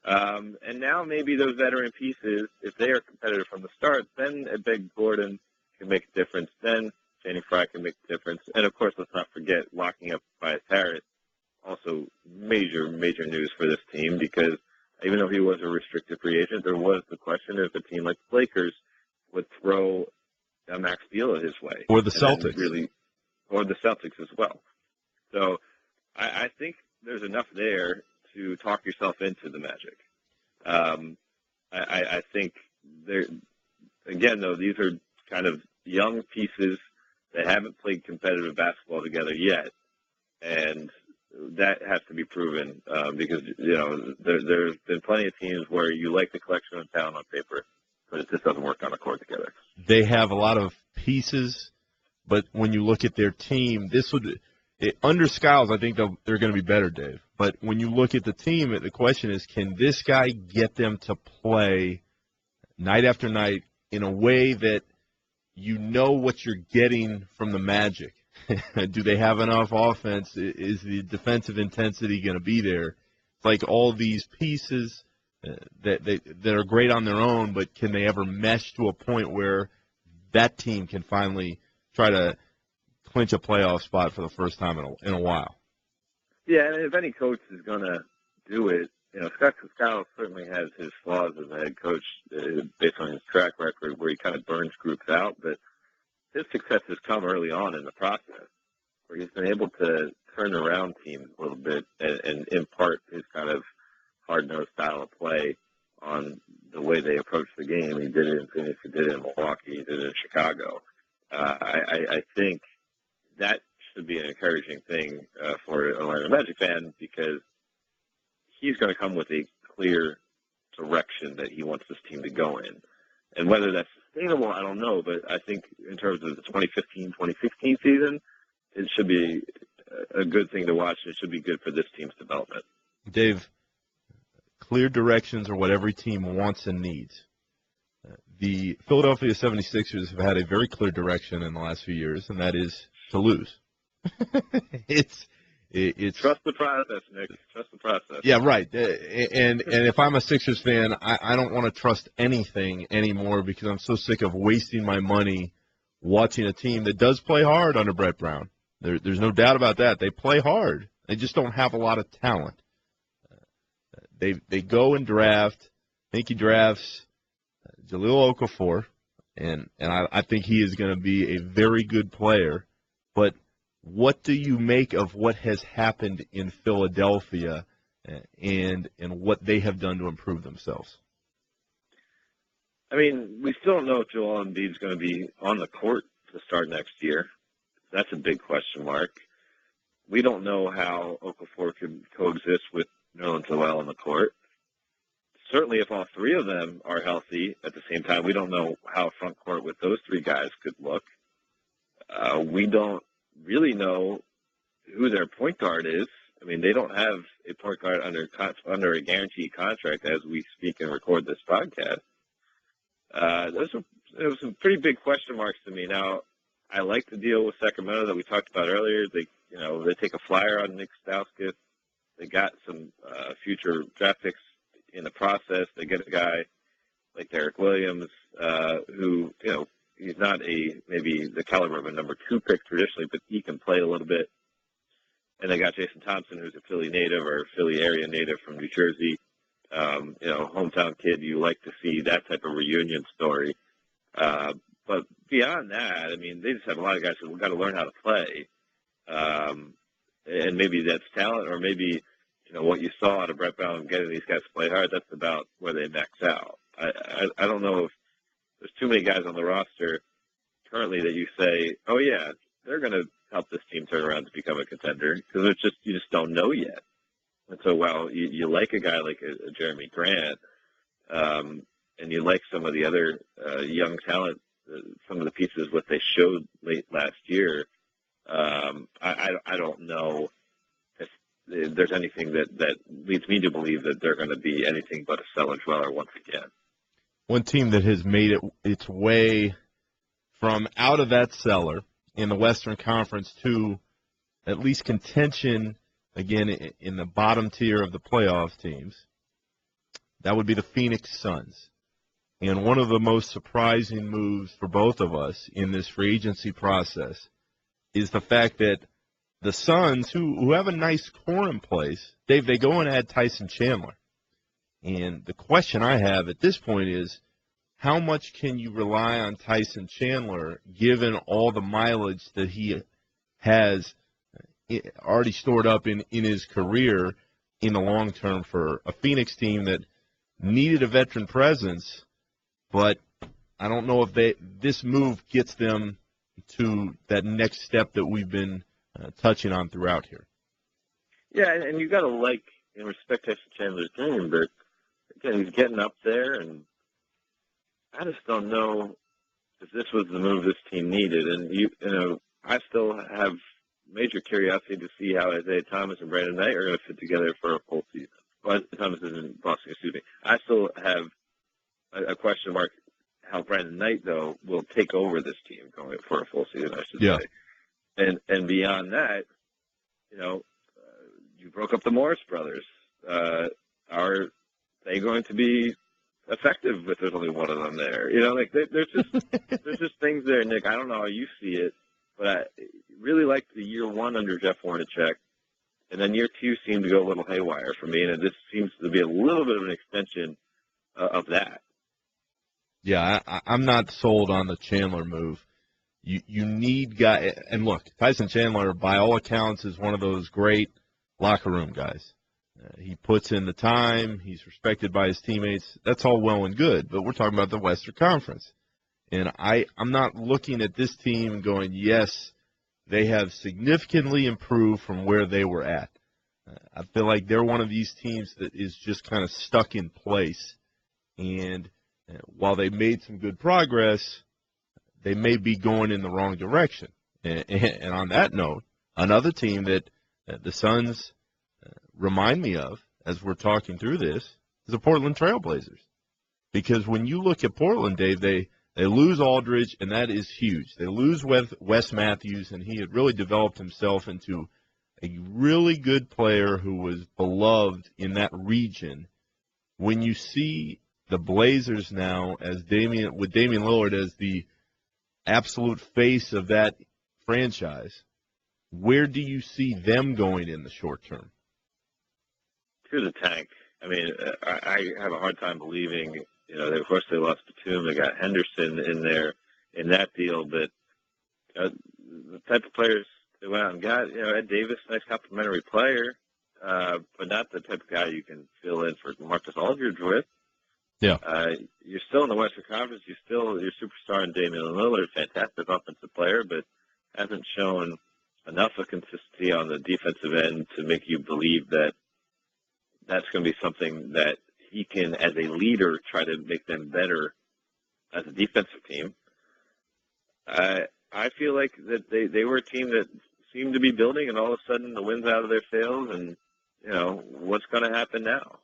And now maybe those veteran pieces, if they are competitive from the start, then a big Gordon can make a difference. Then Channing Frye can make a difference. And, of course, let's not forget locking up Tobias Harris. Also major news for this team because even though he was a restricted free agent, there was the question if a team like the Lakers would throw Max Deal his way. Or the Celtics. Or the Celtics as well. So I think there's enough there to talk yourself into the Magic. I think again, though, these are kind of young pieces that haven't played competitive basketball together yet. And that has to be proven because, there's been plenty of teams where you like the collection of talent on paper, but it just doesn't work on the court together. They have a lot of pieces, but when you look at their team, under Skiles, I think they're going to be better, Dave. But when you look at the team, the question is, can this guy get them to play night after night in a way that you know what you're getting from the Magic? Do they have enough offense? Is the defensive intensity going to be there? It's like all these pieces that are great on their own, but can they ever mesh to a point where that team can finally try to clinch a playoff spot for the first time in a while? Yeah, and if any coach is going to do it, Scott Skiles certainly has his flaws as a head coach based on his track record where he kind of burns groups out, but his success has come early on in the process, where he's been able to turn around teams a little bit and impart his kind of hard-nosed style of play on the way they approach the game. He did it in Phoenix, he did it in Milwaukee, he did it in Chicago. I think that should be an encouraging thing for an Orlando Magic fan because he's going to come with a clear direction that he wants this team to go in. And whether that's sustainable, I don't know, but I think in terms of the 2015-2016 season, it should be a good thing to watch. It should be good for this team's development. Dave, clear directions are what every team wants and needs. The Philadelphia 76ers have had a very clear direction in the last few years, and that is to lose. It's trust the process, Nick. Trust the process. Yeah, right. And if I'm a Sixers fan, I don't want to trust anything anymore because I'm so sick of wasting my money watching a team that does play hard under Brett Brown. There's no doubt about that. They play hard. They just don't have a lot of talent. They go and draft. I think he drafts Jahlil Okafor, and I think he is going to be a very good player. But what do you make of what has happened in Philadelphia and what they have done to improve themselves? I mean, we still don't know if Joel Embiid is going to be on the court to start next year. That's a big question mark. We don't know how Okafor could coexist with Nerlens Noel on the court. Certainly, if all three of them are healthy at the same time, we don't know how front court with those three guys could look. We don't really know who their point guard is. I mean, they don't have a point guard under a guaranteed contract as we speak and record this podcast. There was some pretty big question marks to me. Now, I like the deal with Sacramento that we talked about earlier. They take a flyer on Nick Stauskas. They got some future draft picks in the process. They get a guy like Derek Williams, who, he's not maybe the caliber of a number 2 pick traditionally, but he can play a little bit. And they got Jason Thompson, who's a Philly native or Philly area native from New Jersey. Hometown kid. You like to see that type of reunion story. But beyond that, I mean, they just have a lot of guys who've got to learn how to play. And maybe that's talent, or maybe, what you saw out of Brett Brown getting these guys to play hard, that's about where they max out. I don't know if there's too many guys on the roster currently that you say, oh, yeah, they're going to help this team turn around to become a contender, because you just don't know yet. And so while you like a guy like a Jeremy Grant, and you like some of the other young talent, some of the pieces what they showed late last year, I don't know if there's anything that leads me to believe that they're going to be anything but a cellar dweller once again. One team that has made its way from out of that cellar in the Western Conference to at least contention, again, in the bottom tier of the playoff teams, that would be the Phoenix Suns. And one of the most surprising moves for both of us in this free agency process is the fact that the Suns, who have a nice core in place, Dave, they go and add Tyson Chandler. And the question I have at this point is, how much can you rely on Tyson Chandler given all the mileage that he has already stored up in his career in the long term for a Phoenix team that needed a veteran presence, but I don't know if this move gets them to that next step that we've been touching on throughout here. Yeah, and you got to respect Tyson Chandler's game, but again, he's getting up there, and I just don't know if this was the move this team needed. And I still have major curiosity to see how Isaiah Thomas and Brandon Knight are going to fit together for a full season. Well, Thomas is in Boston, excuse me. I still have a question mark how Brandon Knight, though, will take over this team going for a full season, I should say. And beyond that, you broke up the Morris brothers. Are they going to be effective if there's only one of them there? There's just things there, Nick. I don't know how you see it, but I really liked the year one under Jeff Hornacek, and then year two seemed to go a little haywire for me, and this seems to be a little bit of an extension of that. Yeah, I'm not sold on the Chandler move. You need guys, and look, Tyson Chandler, by all accounts, is one of those great locker room guys. He puts in the time. He's respected by his teammates. That's all well and good, but we're talking about the Western Conference. And I'm not looking at this team going, yes, they have significantly improved from where they were at. I feel like they're one of these teams that is just kind of stuck in place. And while they made some good progress, they may be going in the wrong direction. And on that note, another team that the Suns remind me of as we're talking through this is the Portland Trailblazers. Because when you look at Portland, Dave, they lose Aldridge, and that is huge. They lose Wes Matthews, and he had really developed himself into a really good player who was beloved in that region. When you see the Blazers now with Damian Lillard as the absolute face of that franchise, where do you see them going in the short term? To the tank. I mean, I have a hard time believing, of course they lost Batum, they got Henderson in there in that deal, but the type of players they went out and got, Ed Davis, nice complimentary player, but not the type of guy you can fill in for Marcus Aldridge with. Yeah. You're still in the Western Conference. Your superstar in Damian Lillard, fantastic offensive player, but hasn't shown enough of consistency on the defensive end to make you believe that that's going to be something that he can, as a leader, try to make them better as a defensive team. I feel like that they were a team that seemed to be building, and all of a sudden the wind's out of their sails, and what's going to happen now?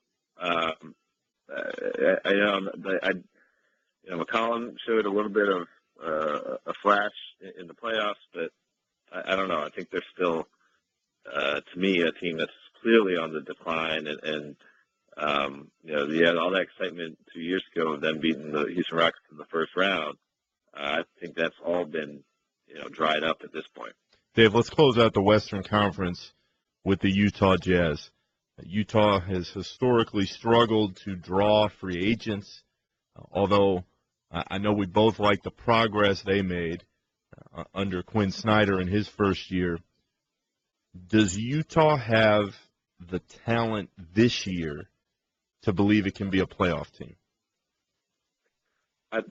McCollum showed a little bit of a flash in the playoffs, but I don't know. I think they're still, to me, a team that's clearly on the decline, and you had all that excitement 2 years ago of them beating the Houston Rockets in the first round. I think that's all been, dried up at this point. Dave, let's close out the Western Conference with the Utah Jazz. Utah has historically struggled to draw free agents, although I know we both like the progress they made under Quinn Snyder in his first year. Does Utah have the talent this year to believe it can be a playoff team?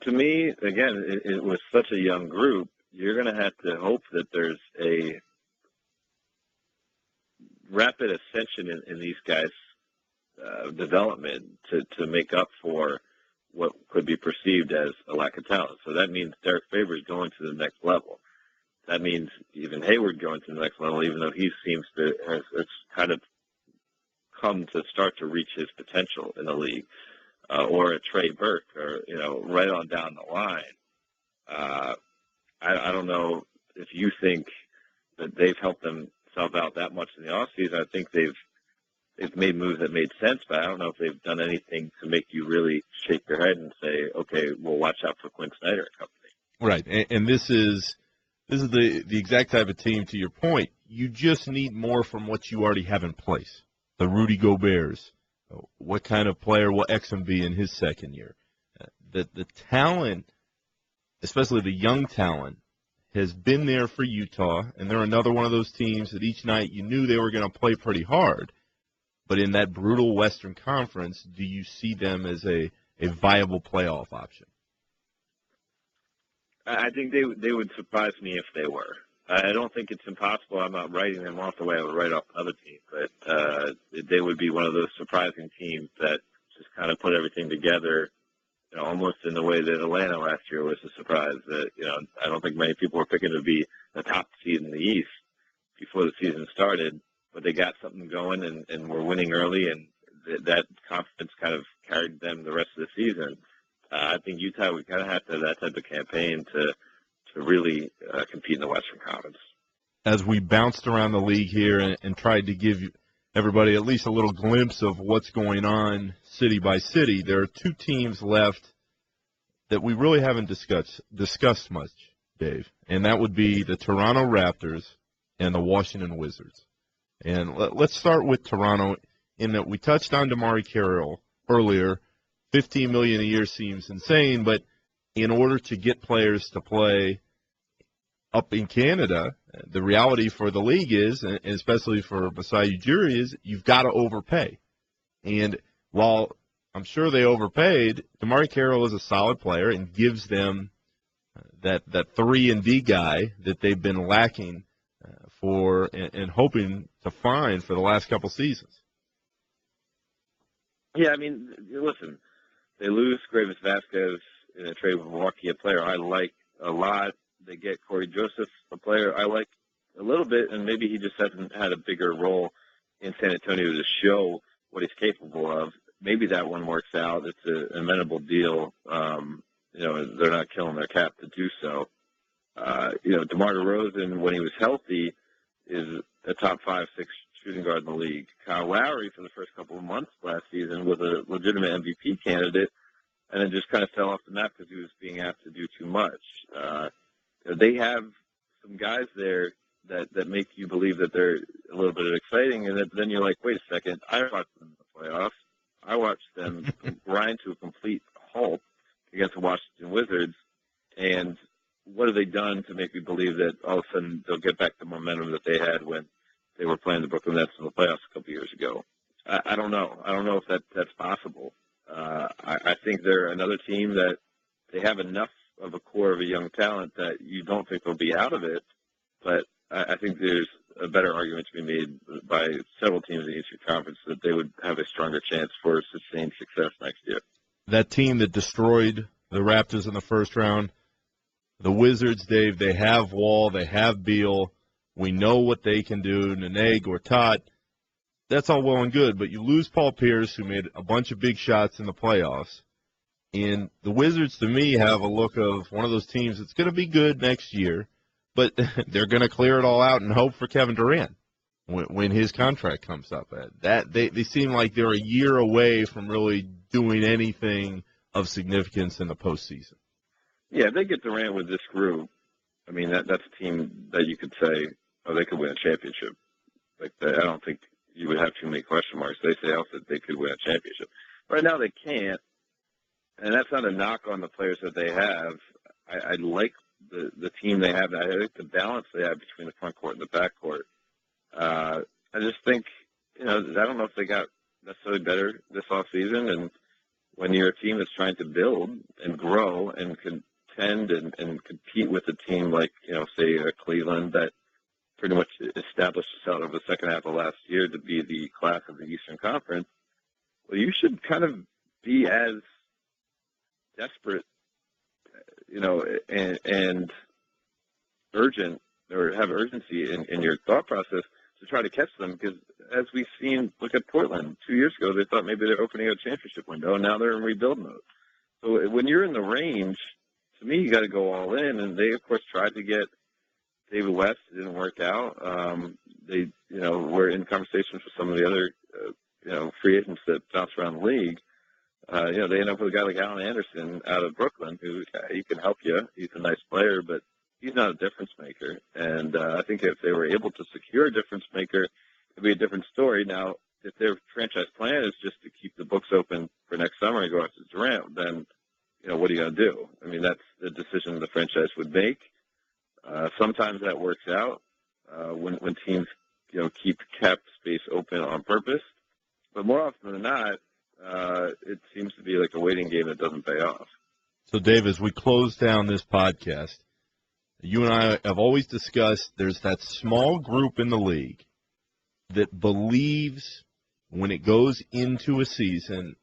To me, again, it was such a young group. You're going to have to hope that there's a rapid ascension in these guys' development to make up for what could be perceived as a lack of talent. So that means Derek Favors going to the next level. That means even Hayward going to the next level, even though he seems to has kind of come to start to reach his potential in the league, or a Trey Burke, or right on down the line. I don't know if you think that they've helped themselves out that much in the offseason. I think they've made moves that made sense, but I don't know if they've done anything to make you really shake your head and say, okay, well, watch out for Quinn Snyder and company. Right, and this is the exact type of team, to your point. You just need more from what you already have in place. The Rudy Goberts. What kind of player will Exum be in his second year? The talent, especially the young talent, has been there for Utah, and they're another one of those teams that each night you knew they were going to play pretty hard. But in that brutal Western Conference, do you see them as a viable playoff option? I think they would surprise me if they were. I don't think it's impossible. I'm not writing them off the way I would write off another team, but they would be one of those surprising teams that just kind of put everything together, almost in the way that Atlanta last year was a surprise. That I don't think many people were picking to be the top seed in the East before the season started, but they got something going and were winning early, and that confidence kind of carried them the rest of the season. I think Utah would kind of have to have that type of campaign to really compete in the Western Conference. As we bounced around the league here and tried to give everybody at least a little glimpse of what's going on city by city, there are two teams left that we really haven't discussed much, Dave, and that would be the Toronto Raptors and the Washington Wizards. And let's start with Toronto, in that we touched on DeMarre Carroll earlier. $15 million a year seems insane, but in order to get players to play up in Canada, the reality for the league is, and especially for Masai Ujiri, is you've got to overpay. And while I'm sure they overpaid, DeMarre Carroll is a solid player and gives them that 3-and-D guy that they've been lacking for and hoping to find for the last couple seasons. Yeah, I mean, listen, they lose Gravis Vasquez in a trade with Milwaukee, a player I like a lot. They get Corey Joseph, a player I like a little bit, and maybe he just hasn't had a bigger role in San Antonio to show what he's capable of. Maybe that one works out. It's an amenable deal. They're not killing their cap to do so. DeMar DeRozan, when he was healthy, is a top 5-6 shooting guard in the league. Kyle Lowry, for the first couple of months last season, was a legitimate MVP candidate, and then just kind of fell off the map because he was being asked to do too much. They have some guys there that make you believe that they're a little bit exciting, and then you're like, wait a second, I watched them in the playoffs. I watched them grind to a complete halt against the Washington Wizards, and what have they done to make me believe that all of a sudden they'll get back the momentum that they had when they were playing the Brooklyn Nets in the playoffs a couple years ago? I don't know. I don't know if that's possible. I think they're another team that they have enough of a core of a young talent that you don't think they'll be out of it, but I think there's a better argument to be made by several teams in the Eastern Conference that they would have a stronger chance for sustained success next year. That team that destroyed the Raptors in the first round, the Wizards, Dave, they have Wall, they have Beal. We know what they can do, Nene, Gortat. That's all well and good, but you lose Paul Pierce, who made a bunch of big shots in the playoffs, And the Wizards, to me, have a look of one of those teams that's going to be good next year, but they're going to clear it all out and hope for Kevin Durant when his contract comes up. They seem like they're a year away from really doing anything of significance in the postseason. Yeah, if they get Durant with this group, I mean, that's a team that you could say, oh, they could win a championship. Like, I don't think you would have too many question marks. They say else that they could win a championship. Right now they can't, and that's not a knock on the players that they have. I like the team they have. I like the balance they have between the front court and the back court. I just think, I don't know if they got necessarily better this offseason, and when you're a team that's trying to build and grow and contend and compete with a team like, say, Cleveland that pretty much established itself over the second half of last year to be the class of the Eastern Conference, well, you should kind of be as desperate, and urgent, or have urgency in your thought process to try to catch them, because as we've seen, look at Portland 2 years ago, they thought maybe they're opening a championship window, and now they're in rebuild mode. So when you're in the range, to me, you got to go all in, and they, of course, tried to get David West. It didn't work out. They, were in conversations with some of the other, free agents that bounce around the league. They end up with a guy like Allen Anderson out of Brooklyn, who he can help you. He's a nice player, but he's not a difference maker. And I think if they were able to secure a difference maker, it'd be a different story. Now, if their franchise plan is just to keep the books open for next summer and go after Durant, then, what are you going to do? I mean, that's the decision the franchise would make. Sometimes that works out when teams, keep cap space open on purpose. But more often than not, it seems to be like a waiting game that doesn't pay off. So, Dave, as we close down this podcast, you and I have always discussed there's that small group in the league that believes when it goes into a season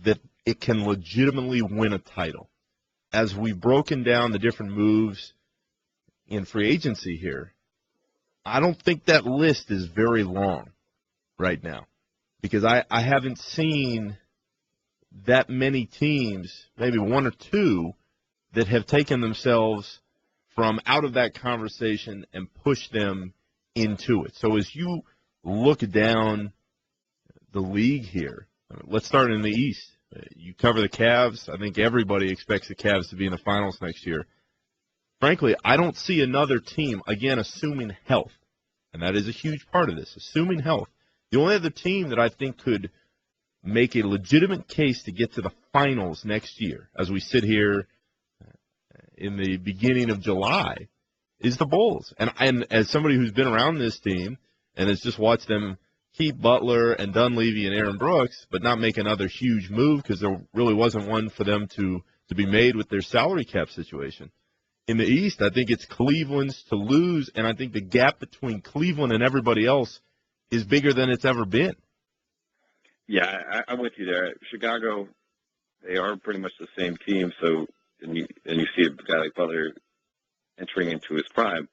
that it can legitimately win a title. As we've broken down the different moves in free agency here, I don't think that list is very long right now, because I haven't seen that many teams, maybe one or two, that have taken themselves from out of that conversation and pushed them into it. So as you look down the league here, let's start in the East. You cover the Cavs. I think everybody expects the Cavs to be in the finals next year. Frankly, I don't see another team, again, assuming health, and that is a huge part of this, assuming health. The only other team that I think could make a legitimate case to get to the finals next year, as we sit here in the beginning of July, is the Bulls. And as somebody who's been around this team and has just watched them keep Butler and Dunleavy and Aaron Brooks, but not make another huge move because there really wasn't one for them to be made with their salary cap situation. In the East, I think it's Cleveland's to lose, and I think the gap between Cleveland and everybody else is bigger than it's ever been. Yeah, I'm with you there. Chicago, they are pretty much the same team, so and you see a guy like Butler entering into his prime.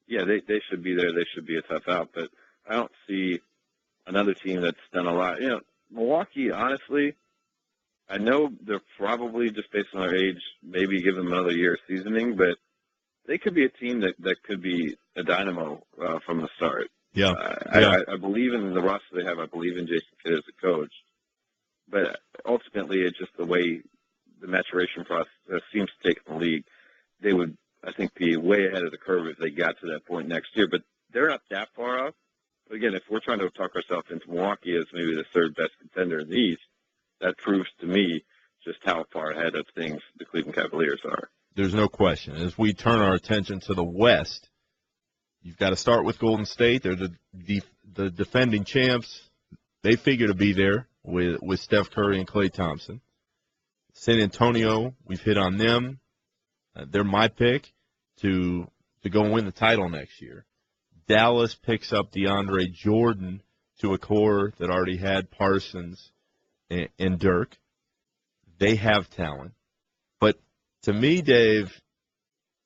Yeah, they should be there. They should be a tough out, but I don't see another team that's done a lot. Milwaukee, honestly, I know they're probably, just based on their age, maybe give them another year of seasoning, but they could be a team that could be a dynamo from the start. Yeah. I believe in the roster they have. I believe in Jason Kidd as a coach. But ultimately, it's just the way the maturation process seems to take in the league. They would, I think, be way ahead of the curve if they got to that point next year. But they're not that far off. But again, if we're trying to talk ourselves into Milwaukee as maybe the third best contender in the East, that proves to me just how far ahead of things the Cleveland Cavaliers are. There's no question. As we turn our attention to the West, you've got to start with Golden State. They're the defending champs. They figure to be there with Steph Curry and Klay Thompson. San Antonio, we've hit on them. They're my pick to go win the title next year. Dallas picks up DeAndre Jordan to a core that already had Parsons and Dirk. They have talent. But to me, Dave,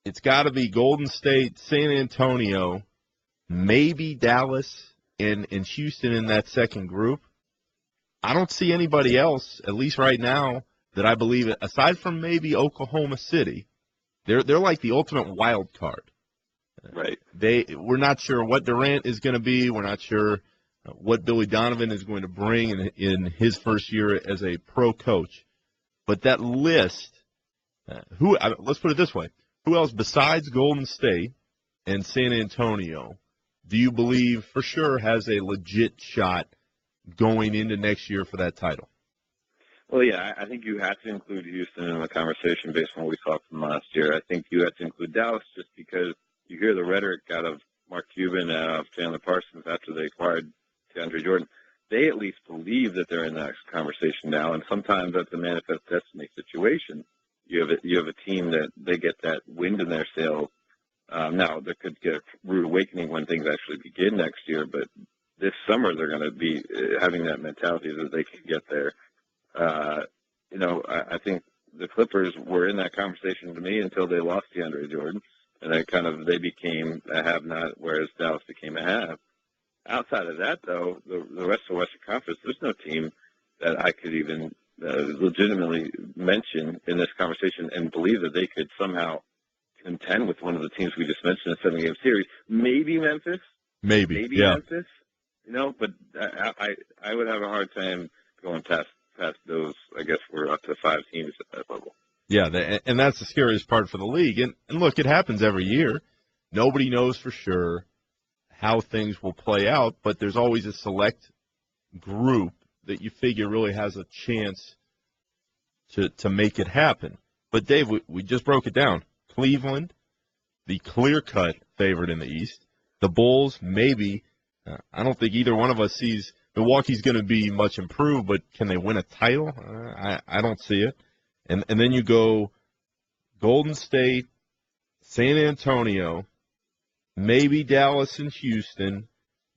it's got to be Golden State, San Antonio, maybe Dallas, and Houston in that second group. I don't see anybody else, at least right now, that I believe, aside from maybe Oklahoma City, they're like the ultimate wild card. Right. We're not sure what Durant is going to be. We're not sure what Billy Donovan is going to bring in his first year as a pro coach. But that list, let's put it this way. Who else besides Golden State and San Antonio do you believe for sure has a legit shot going into next year for that title? Well, yeah, I think you have to include Houston in the conversation based on what we saw from last year. I think you have to include Dallas just because you hear the rhetoric out of Mark Cuban and of Chandler Parsons after they acquired DeAndre Jordan. They at least believe that they're in that conversation now, and sometimes that's a manifest destiny situation. You have a team that they get that wind in their sails. Now, they could get a rude awakening when things actually begin next year, but this summer they're going to be having that mentality that they can get there. I think the Clippers were in that conversation to me until they lost DeAndre Jordan, and then they became a have-not, whereas Dallas became a have. Outside of that, though, the rest of the Western Conference, there's no team that I could even legitimately mention in this conversation and believe that they could somehow contend with one of the teams we just mentioned in a 7-game series. Maybe Memphis. Maybe yeah. Memphis. But I would have a hard time going past those. I guess we're up to 5 teams at that level. Yeah, and that's the scariest part for the league. And look, it happens every year. Nobody knows for sure how things will play out, but there's always a select group that you figure really has a chance to make it happen. But, Dave, we just broke it down. Cleveland, the clear-cut favorite in the East. The Bulls, maybe. I don't think either one of us sees Milwaukee's going to be much improved, but can they win a title? I don't see it. And then you go Golden State, San Antonio, maybe Dallas and Houston.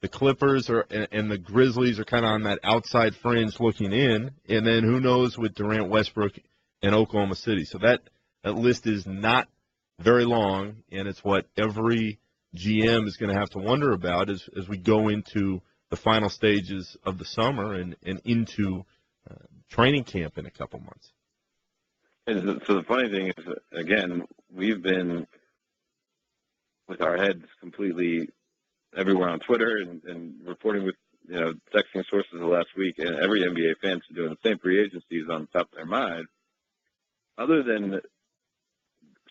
The Clippers and the Grizzlies are kind of on that outside fringe looking in. And then who knows with Durant, Westbrook, and Oklahoma City. So that list is not very long, and it's what every GM is going to have to wonder about as we go into the final stages of the summer and into training camp in a couple months. And so the funny thing is, again, we've been with our heads completely everywhere on Twitter and reporting with, texting sources the last week, and every NBA fan is doing the same. Free agency is on top of their mind. Other than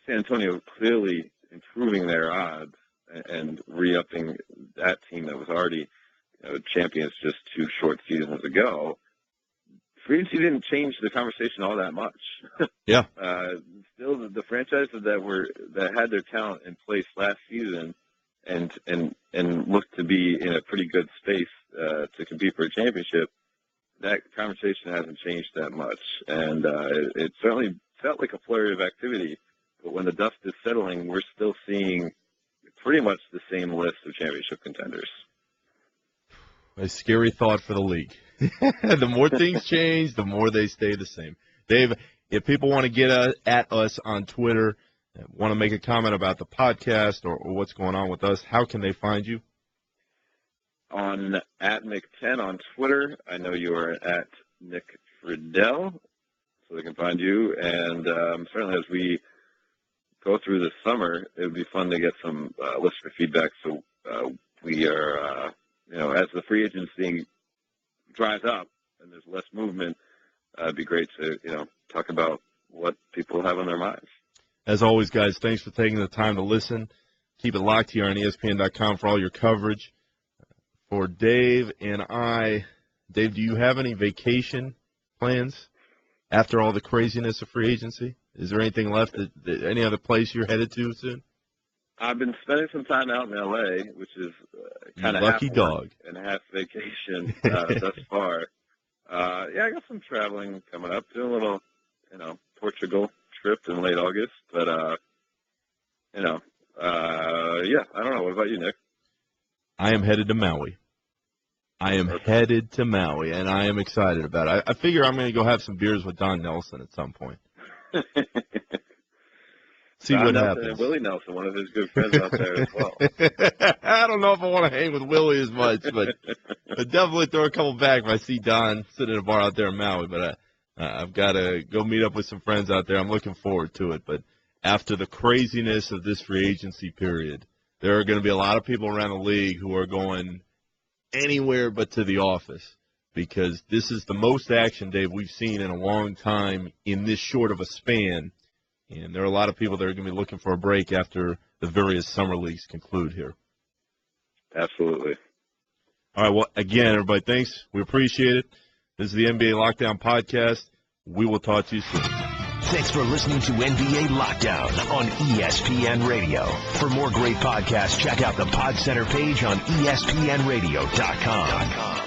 San Antonio clearly improving their odds and re-upping that team that was already champions just 2 short seasons ago, free agency didn't change the conversation all that much. Yeah. Still, the franchises that had their talent in place last season and looked to be in a pretty good space to compete for a championship, that conversation hasn't changed that much. And it certainly felt like a flurry of activity. But when the dust is settling, we're still seeing pretty much the same list of championship contenders. A scary thought for the league. The more things change, the more they stay the same. Dave, if people want to get at us on Twitter, want to make a comment about the podcast or what's going on with us, how can they find you? On @Nick10 on Twitter. I know you are at Nick Friedell, so they can find you. And certainly as we go through this summer, it would be fun to get some listener feedback. So we are, as the free agency dries up and there's less movement, it'd be great to, talk about what people have on their minds. As always, guys, thanks for taking the time to listen. Keep it locked here on ESPN.com for all your coverage. For Dave and I, Dave, do you have any vacation plans after all the craziness of free agency? Is there anything left? Any other place you're headed to soon? I've been spending some time out in L.A., which is kind of lucky dog and half vacation thus far. I got some traveling coming up. Doing a little, Portugal trip in late August. But, I don't know. What about you, Nick? I am headed to Maui. Headed to Maui, and I am excited about it. I figure I'm going to go have some beers with Don Nelson at some point. See Don what Nelson happens. And Willie Nelson, one of his good friends out there as well. I don't know if I want to hang with Willie as much, but I'll definitely throw a couple back if I see Don sitting at a bar out there in Maui. But I've got to go meet up with some friends out there. I'm looking forward to it. But after the craziness of this free agency period, there are going to be a lot of people around the league who are going anywhere but to the office, because this is the most action, Dave, we've seen in a long time in this short of a span. And there are a lot of people that are going to be looking for a break after the various summer leagues conclude here. Absolutely. All right, well, again, everybody, thanks. We appreciate it. This is the NBA Lockdown Podcast. We will talk to you soon. Thanks for listening to NBA Lockdown on ESPN Radio. For more great podcasts, check out the Pod Center page on ESPNradio.com.